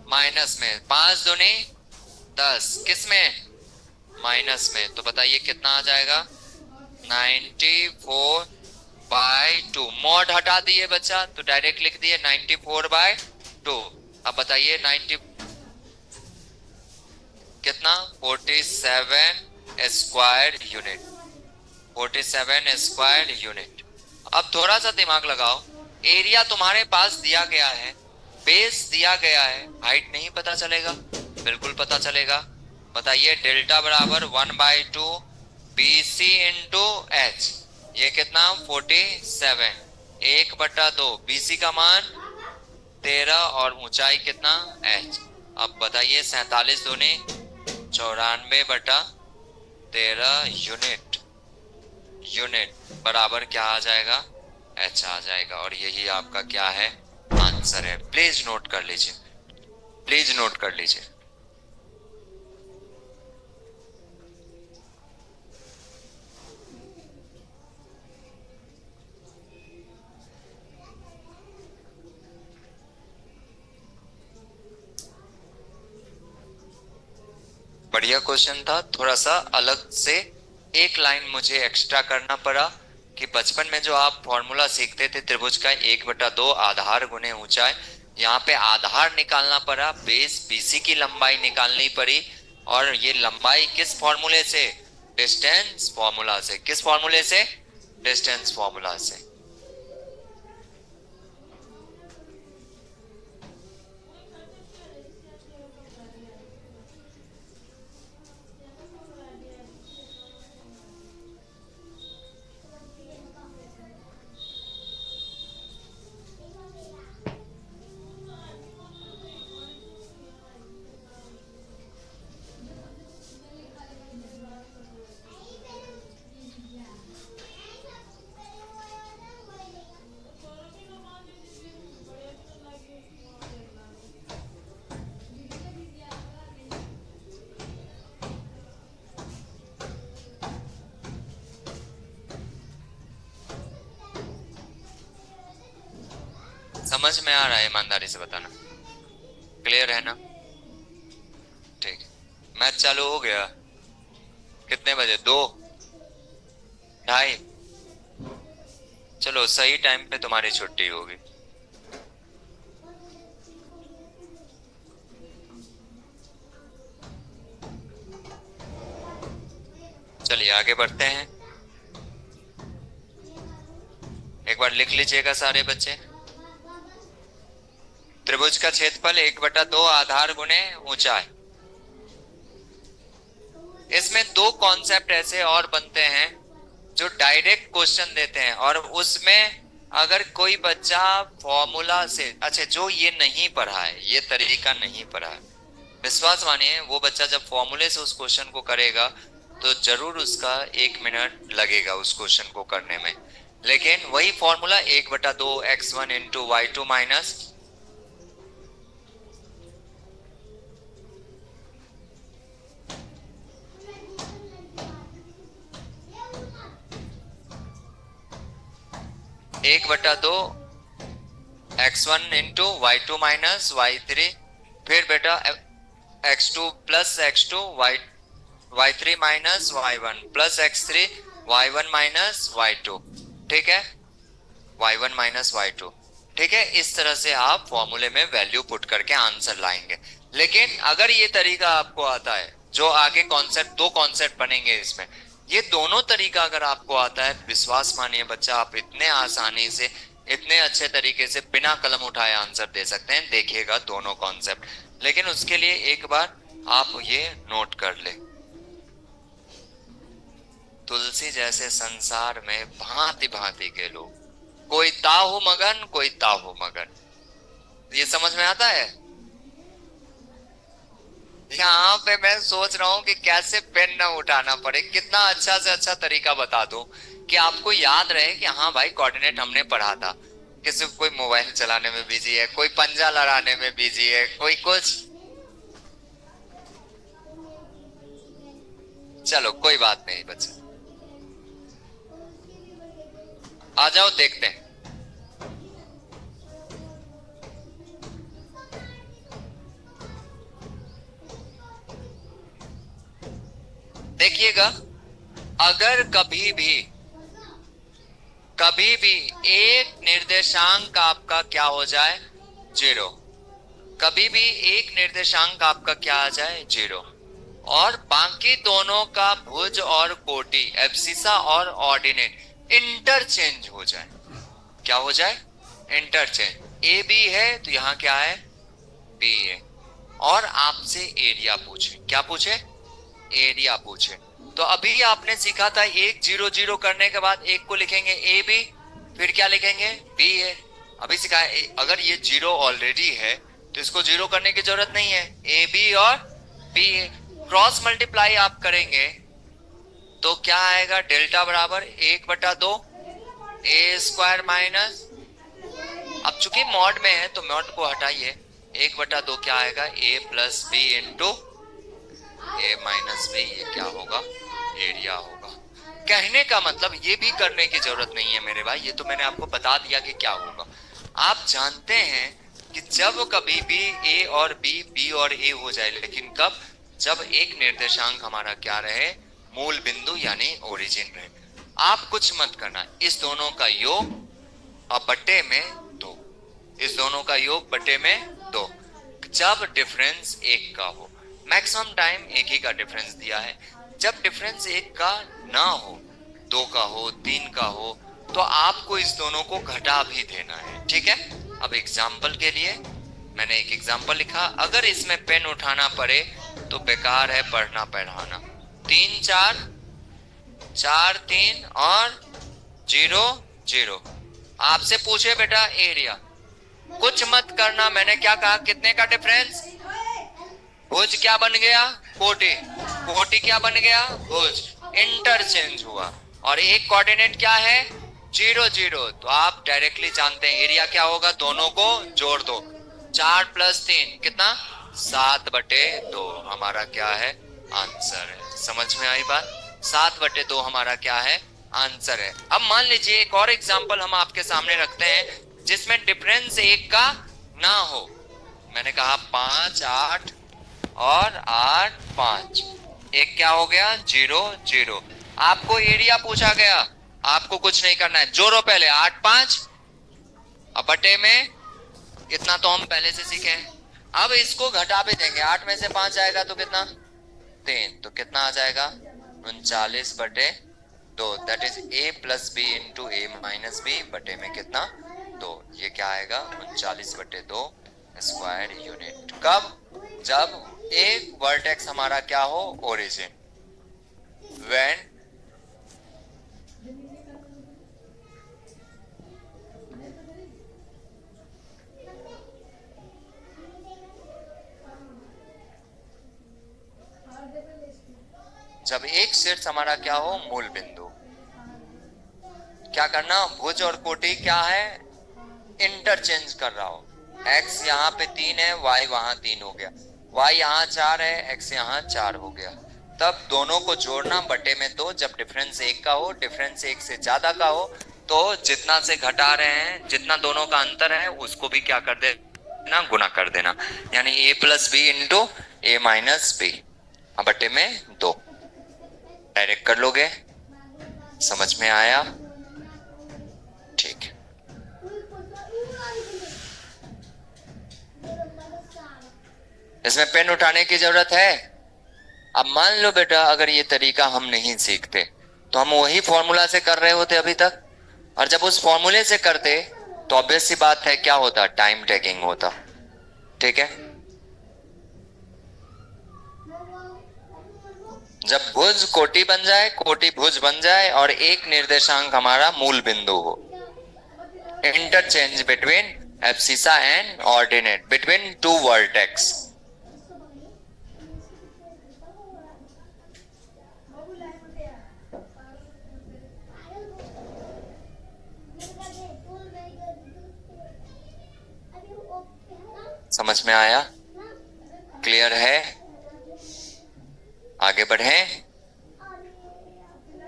माइनस में। 5 दूनी 10 किस में माइनस में। तो बताइए कितना आ जाएगा 94/2। मॉड हटा दिए बच्चा तो डायरेक्ट लिख दिए 94/2। अब बताइए 90 कितना 47 स्क्वायर यूनिट, 47 स्क्वायर यूनिट। अब थोड़ा सा दिमाग लगाओ, एरिया तुम्हारे पास दिया गया है, बेस दिया गया है, हाइट नहीं पता चलेगा, बिल्कुल पता चलेगा। बताइए डेल्टा बराबर 1/2 BC इंटू एच। ये कितना 47, 1/2 BC का मान 13 और ऊंचाई कितना h। अब बताइए 47 दूनी 94/13 यूनिट, यूनिट बराबर क्या आ जाएगा h आ जाएगा। और यही आपका क्या है आंसर है। प्लीज नोट कर लीजिए, प्लीज नोट कर लीजिए। बढ़िया क्वेश्चन था, थोड़ा सा अलग से एक लाइन मुझे एक्स्ट्रा करना पड़ा कि बचपन में जो आप फॉर्मूला सीखते थे त्रिभुज का 1/2 आधार गुने ऊंचाई, यहाँ पे आधार निकालना पड़ा, बेस बीसी की लंबाई निकालनी पड़ी। और ये लंबाई किस फॉर्मूले से डिस्टेंस फॉर्मूला से, किस फॉर्मूले से डिस्टेंस फॉर्मूला से। समझ में आ रहा है, ईमानदारी से बताना, क्लियर है ना। ठीक है, मैथ चालू हो गया। कितने बजे? 2, 2:30? चलो सही टाइम पे तुम्हारी छुट्टी होगी। चलिए आगे बढ़ते हैं। एक बार लिख लीजिएगा सारे बच्चे। त्रिभुज का क्षेत्रफल 1/2 आधार गुणे ऊंचाई। इसमें दो कॉन्सेप्ट ऐसे और बनते हैं जो डायरेक्ट क्वेश्चन देते हैं, और उसमें अगर कोई बच्चा फॉर्मूला से, अच्छा जो ये नहीं पढ़ा है, ये तरीका नहीं पढ़ा है, विश्वास मानिए वो बच्चा जब फॉर्मूले से उस क्वेश्चन को करेगा तो जरूर उसका 1 मिनट लगेगा उस क्वेश्चन को करने में। लेकिन वही फॉर्मूला 1/2 x1 × y2 माइनस, एक बटा दो x1 × y2 माइनस y3, फिर बेटा x2 plus x2 y3 minus y1 plus x3 y1 minus y2। ठीक है, y1 माइनस y2। ठीक है, इस तरह से आप फॉर्मूले में वैल्यू पुट करके आंसर लाएंगे। लेकिन अगर ये तरीका आपको आता है, जो आगे कॉन्सेप्ट, दो कॉन्सेप्ट बनेंगे इसमें, ये दोनों तरीका अगर आपको आता है, विश्वास मानिए बच्चा आप इतने आसानी से, इतने अच्छे तरीके से बिना कलम उठाए आंसर दे सकते हैं। देखिएगा दोनों कॉन्सेप्ट। लेकिन उसके लिए एक बार आप ये नोट कर ले, तुलसी जैसे संसार में भांति भांति के लोग, कोई ताहू मगन, कोई ताहू मगन। ये समझ में आता है? यहाँ पे मैं सोच रहा हूँ कि कैसे पेन ना उठाना पड़े, कितना अच्छा से अच्छा तरीका बता दूं कि आपको याद रहे कि हाँ भाई कोऑर्डिनेट हमने पढ़ा था। किसी कोई मोबाइल चलाने में बिजी है, कोई पंजा लड़ाने में बिजी है, कोई कुछ। चलो कोई बात नहीं बच्चे, आ जाओ देखते हैं। देखिएगा, अगर कभी भी एक निर्देशांक आपका क्या हो जाए, 0, कभी भी एक निर्देशांक आपका क्या आ जाए, 0, और बाकी दोनों का भुज और कोटि, एब्सिसा और ऑर्डिनेट इंटरचेंज हो जाए। क्या हो जाए? इंटरचेंज। ए बी है तो यहां क्या है, बी है, और आपसे एरिया पूछे। क्या पूछे? एरिया पूछे। तो अभी आपने सीखा था 1 0 0 करने के बाद एक को लिखेंगे ए बी, फिर क्या लिखेंगे, बी है। अभी सीखा है, अगर ये 0 ऑलरेडी है तो इसको 0 करने की जरूरत नहीं है, ए बी और बी है। क्रॉस मल्टीप्लाई आप करेंगे तो क्या आएगा, डेल्टा बराबर 1/2 ए स्क्वायर माइनस, अब चूंकि मॉड में है तो मॉड को हटाइए, 1/2 क्या आएगा, ए plus B into A minus B. ये क्या होगा, एरिया होगा। कहने का मतलब ये भी करने की जरूरत नहीं है मेरे भाई, ये तो मैंने आपको बता दिया कि क्या होगा। आप जानते हैं कि जब कभी भी ए और बी, बी और ए हो जाए, लेकिन कब, जब एक निर्देशांक हमारा क्या रहे, मूल बिंदु यानी ओरिजिन रहे। आप कुछ मत करना, इस दोनों का योग और बट्टे में 2, इस दोनों का योग बट्टे में 2, जब डिफरेंस 1 का हो। मैक्सिमम टाइम एक ही का डिफरेंस दिया है। जब डिफरेंस 1 का ना हो, 2 का हो, 3 का हो, तो आपको इस दोनों को घटा भी देना है। ठीक है, अब एग्जाम्पल के लिए मैंने एक एग्जाम्पल लिखा, अगर इसमें पेन उठाना पड़े तो बेकार है पढ़ना पढ़ाना। 3 4 4 3 और 0 0। आपसे पूछे बेटा एरिया, कुछ मत करना, मैंने क्या कहा, कितने का डिफरेंस, भुज क्या बन गया, कोटि, कोटि क्या बन गया, भुज, इंटरचेंज हुआ, और एक कोऑर्डिनेट क्या है, 0 0। तो आप डायरेक्टली जानते हैं एरिया क्या होगा, दोनों को जोड़ दो, 4 + 3 कितना, 7/2 हमारा क्या है, आंसर है। समझ में आई बात? 7/2 हमारा क्या है, आंसर है। अब मान लीजिए एक और एग्जांपल हम आपके सामने रखते हैं जिसमें डिफरेंस 1 का ना हो। मैंने कहा 5 8 और 8 5, एक क्या हो गया, 0 0। आपको एरिया पूछा गया, आपको कुछ नहीं करना है, जोड़ो पहले 8 5, अब बटे में, इतना तो हम पहले से सीखे हैं। अब इसको घटा भी देंगे, 8 में से 5 जाएगा तो कितना, 3, तो कितना आ जाएगा 39/2, that is a plus B into A minus B बटे में कितना 2। ये क्या आएगा 39/2 स्क्वायर यूनिट। कब, जब एक वर्टेक्स हमारा क्या हो, ओरिजिन, व्हेन जब एक शीर्ष हमारा क्या हो, मूल बिंदु। क्या करना, भुज और कोटि क्या है, इंटरचेंज कर रहा हो। x यहाँ पे 3 है, y वहां 3 हो गया, y यहाँ 4 है, x यहाँ 4 हो गया। तब दोनों को जोड़ना बटे में 2, जब डिफरेंस 1 का हो, डिफरेंस 1 से ज्यादा का हो, तो जितना से घटा रहे हैं, जितना दोनों का अंतर है उसको भी क्या कर देना, गुना कर देना। यानी a plus B into A minus B बटे में 2। डायरेक्ट कर लोगे, समझ में आया, ठीक है। इसमें पेन उठाने की जरूरत है। अब मान लो बेटा, अगर ये तरीका हम नहीं सीखते तो हम वही फॉर्मूला से कर रहे होते अभी तक, और जब उस फॉर्मूले से करते तो ऑब्वियस सी बात है क्या होता, टाइम टेकिंग होता। ठीक है, जब भुज कोटि बन जाए, कोटि भुज बन जाए और एक निर्देशांक हमारा मूल बिंदु हो, interchange between abscissa and ordinate between two vertex. समझ में आया, क्लियर है, आगे बढ़े,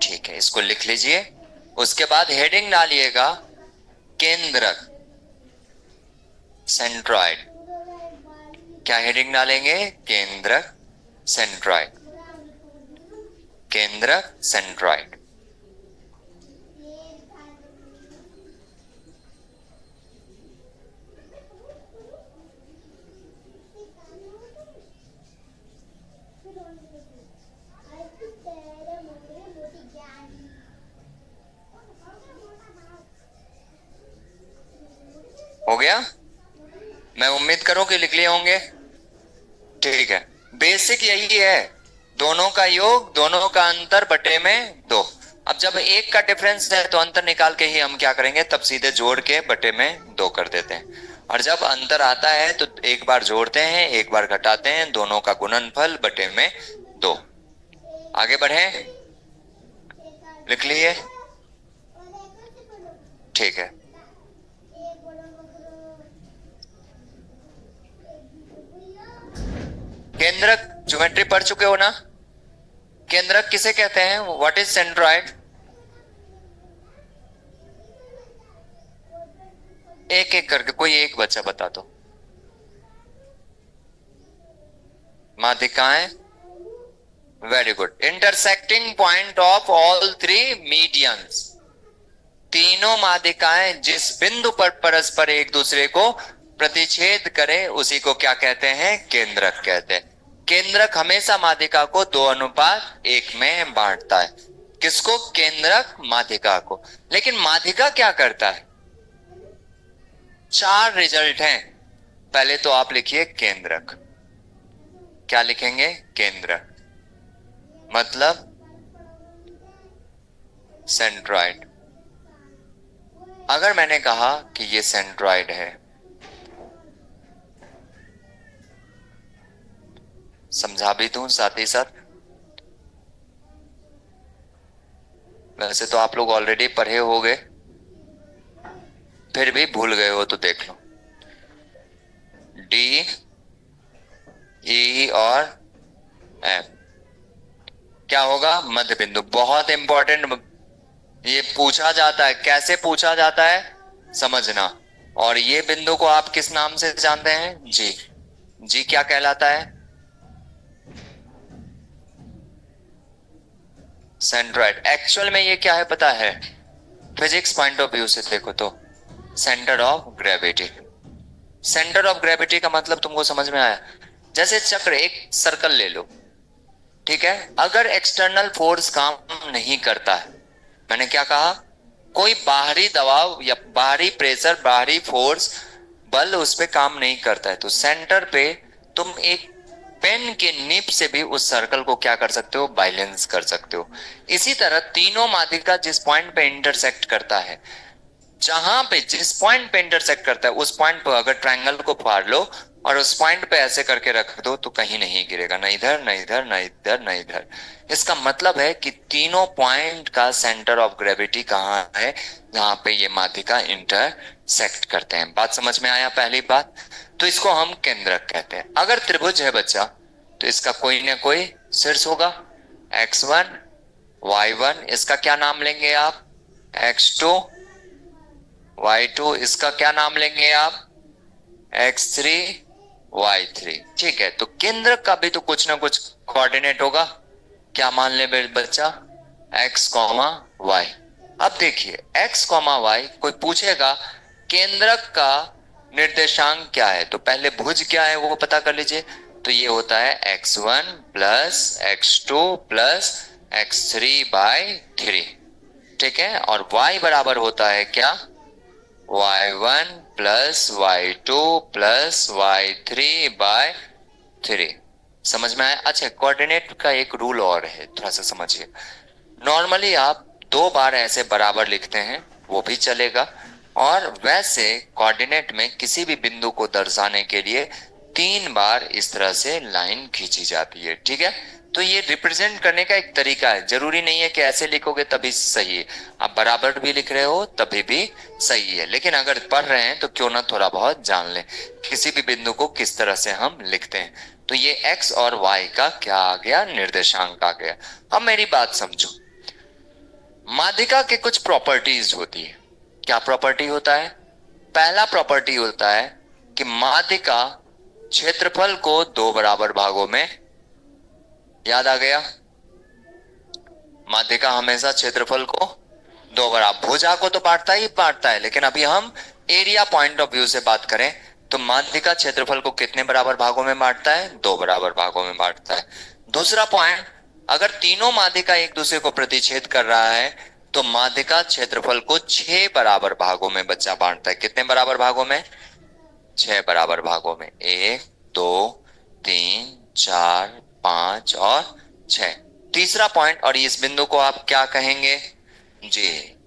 ठीक है, इसको लिख लीजिए। उसके बाद हेडिंग डालिएगा केंद्रक, सेंट्रॉइड। क्या हेडिंग डालेंगे, केंद्रक सेंट्रॉइड, केंद्रक सेंट्रॉइड। हो गया, मैं उम्मीद करूं कि लिख लिए होंगे। ठीक है, बेसिक यही है, दोनों का योग, दोनों का अंतर बटे में 2। अब जब एक का डिफरेंस है तो अंतर निकाल के ही हम क्या करेंगे, तब सीधे जोड़ के बटे में 2 कर देते हैं। और जब अंतर आता है तो एक बार जोड़ते हैं, एक बार घटाते हैं, दोनों का गुणनफल बटे में 2। आगे बढ़े, लिख लिए, ठीक है। केंद्रक ज्योमेट्री पढ़ चुके हो ना, केंद्रक किसे कहते हैं, व्हाट इज सेंट्रॉइड? एक एक करके कोई एक बच्चा बता दो। माध्यिकाएं, very good, intersecting point of all 3 medians. तीनों माध्यिकाएं जिस बिंदु पर परस्पर एक दूसरे को प्रतिच्छेद करे उसी को क्या कहते हैं, केंद्रक कहते हैं। केंद्रक हमेशा माध्यिका को 2:1 में बांटता है। किसको, केंद्रक माध्यिका को। लेकिन माध्यिका क्या करता है, 4 रिजल्ट हैं। पहले तो आप लिखिए केंद्रक, क्या लिखेंगे, केंद्रक मतलब सेंट्रॉइड। अगर मैंने कहा कि ये सेंट्रॉइड है, समझा भी दूं साथ ही साथ, वैसे तो आप लोग ऑलरेडी पढ़े हो गए, फिर भी भूल गए हो तो देख लो। डी, ई और एफ क्या होगा, मध्य बिंदु। बहुत इंपॉर्टेंट, ये पूछा जाता है, कैसे पूछा जाता है समझना। और ये बिंदु को आप किस नाम से जानते हैं, जी। जी क्या कहलाता है, सेंट्रॉइड। एक्चुअल में ये क्या है पता है? फिजिक्स पॉइंट ऑफ व्यू से देखो तो centre of gravity. Centre of gravity का मतलब तुमको समझ में आया? जैसे चक्र, एक सर्कल ले लो, ठीक है? अगर एक्सटर्नल फोर्स काम नहीं करता है, मैंने क्या कहा, कोई बाहरी दबाव या बाहरी प्रेशर, बाहरी फोर्स, बल उस पे काम नहीं करता है, तो सेंटर पे तुम एक पेन के निब से भी उस सर्कल को क्या कर सकते हो, बैलेंस कर सकते हो। इसी तरह तीनों माध्यिका जिस पॉइंट पे इंटरसेक्ट करता है, जहां पे जिस पॉइंट पे इंटरसेक्ट करता है उस पॉइंट पर अगर ट्रायंगल को फाड़ लो और उस पॉइंट पे ऐसे करके रख दो तो कहीं नहीं गिरेगा, ना इधर ना इधर ना इधर ना इधर। इसका मतलब है कि तीनों पॉइंट का सेंटर ऑफ ग्रेविटी कहाँ है, जहां पे ये माध्यिका इंटरसेक्ट करते हैं। बात समझ में आया? पहली बात तो इसको हम केंद्रक कहते हैं। अगर त्रिभुज है बच्चा तो इसका कोई ना कोई शीर्ष होगा, x1 y1, इसका क्या नाम लेंगे आप, x2 y2, इसका क्या नाम लेंगे आप, x3 y3। ठीक है, तो केंद्र का भी तो कुछ ना कुछ कोऑर्डिनेट होगा। क्या मान ले मेरे बच्चा, x कॉमा y। अब देखिए x कॉमा y, कोई पूछेगा केंद्रक का निर्देशांक क्या है, तो पहले भुज क्या है वो पता कर लीजिए। तो ये होता है x1 plus x2 plus x3 bye 3, ठीक है? और y बराबर होता है क्या, y1 plus y2 plus y3 bye 3। समझ में आया? अच्छा, कोऑर्डिनेट का एक रूल और है, थोड़ा सा समझिए। नॉर्मली आप दो बार ऐसे बराबर लिखते हैं वो भी चलेगा, और वैसे कोऑर्डिनेट में किसी भी बिंदु को दर्शाने के लिए तीन बार इस तरह से लाइन खींची जाती है, ठीक है? तो ये रिप्रेजेंट करने का एक तरीका है, जरूरी नहीं है कि ऐसे लिखोगे तभी सही है, आप बराबर भी लिख रहे हो तभी भी सही है। लेकिन अगर पढ़ रहे हैं तो क्यों ना थोड़ा बहुत जान लें किसी भी बिंदु को किस तरह से हम लिखते हैं। तो ये x और y का क्या आ गया, निर्देशांक आ गया। अब मेरी बात समझो, माध्यिका के कुछ प्रॉपर्टीज होती है। क्या प्रॉपर्टी होता है? पहला प्रॉपर्टी होता है कि माध्यिका क्षेत्रफल को दो बराबर भागों में, याद आ गया, माध्यिका हमेशा क्षेत्रफल को दो बराबर, भुजा को तो बांटता है, लेकिन अभी हम एरिया पॉइंट ऑफ व्यू से बात करें तो माध्यिका क्षेत्रफल को कितने बराबर भागों में बांटता है, दो बराबर भागों में बांटता है। दूसरा पॉइंट, अगर तीनों माध्यिका एक दूसरे को प्रतिच्छेद कर रहा है तो माध्यिका क्षेत्रफल को छह बराबर भागों में बच्चा बांटता है। कितने बराबर भागों में, छह बराबर भागों में, एक दो तीन चार पांच और छह। तीसरा पॉइंट, और इस बिंदु को आप क्या कहेंगे, जी,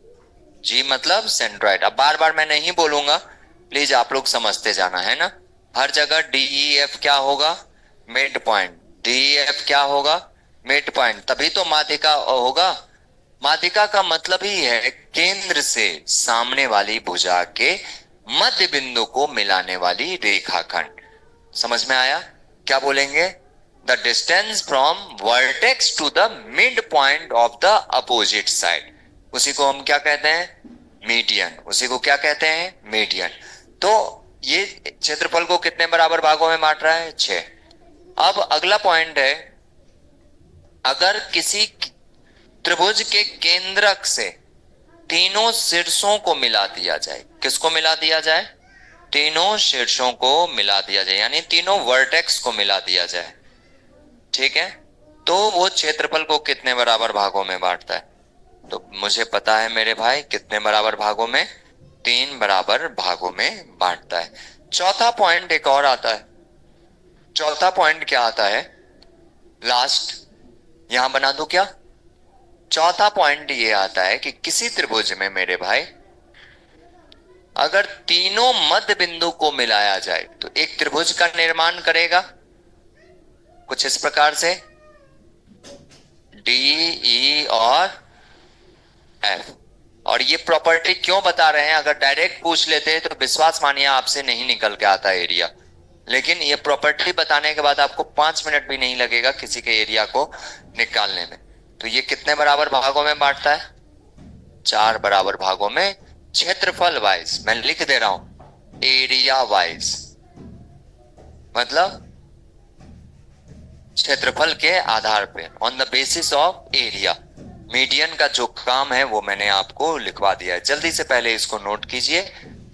जी मतलब सेंट्रॉइड। अब बार बार मैं नहीं बोलूंगा, प्लीज आप लोग समझते जाना, है ना? हर जगह डी ई एफ क्या होगा, mid point. D E F क्या होगा, मिड पॉइंट, तभी तो माध्यिका होगा। माध्यिका का मतलब ही है केंद्र से सामने वाली भुजा के मध्य बिंदु को मिलाने वाली रेखाखंड। समझ में आया? क्या बोलेंगे, the distance from vertex to the mid point of the opposite side, उसी को हम क्या कहते हैं, मीडियन। उसी को क्या कहते हैं, मीडियन। तो ये क्षेत्रफल को कितने बराबर भागों में बांट रहा है, छह। अब अगला पॉइंट है, अगर किसी त्रिभुज के केंद्रक से तीनों शीर्षों को मिला दिया जाए, किसको मिला दिया जाए, तीनों शीर्षों को मिला दिया जाए, यानी तीनों वर्टेक्स को मिला दिया जाए, ठीक है? तो वो क्षेत्रफल को कितने बराबर भागों में बांटता है, तो मुझे पता है मेरे भाई, कितने बराबर भागों में, तीन बराबर भागों में बांटता है। चौथा पॉइंट एक और आता है। चौथा पॉइंट क्या आता है, लास्ट यहां बना दो क्या, चौथा पॉइंट ये आता है कि किसी त्रिभुज में मेरे भाई अगर तीनों मध्य बिंदु को मिलाया जाए तो एक त्रिभुज का निर्माण करेगा कुछ इस प्रकार से, डी ई और एफ। और ये प्रॉपर्टी क्यों बता रहे हैं, अगर डायरेक्ट पूछ लेते तो विश्वास मानिए आपसे नहीं निकल के आता एरिया, लेकिन ये प्रॉपर्टी बताने के बाद आपको 5 मिनट भी नहीं लगेगा किसी के एरिया को निकालने में। तो ये कितने बराबर भागों में बांटता है, चार बराबर भागों में, क्षेत्रफल वाइज, मैं लिख दे रहा हूं एरिया वाइज, मतलब क्षेत्रफल के आधार पे, on the basis of area. Median का जो काम है वो मैंने आपको लिखवा दिया है, जल्दी से पहले इसको नोट कीजिए,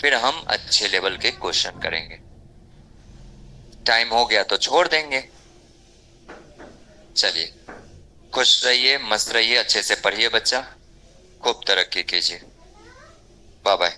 फिर हम अच्छे लेवल के क्वेश्चन करेंगे। टाइम हो गया तो छोड़ देंगे। चलिए, खुश रहिए, मस्त रहिए, अच्छे से पढ़िए बच्चा, खूब तरक्की कीजिए। Bye bye.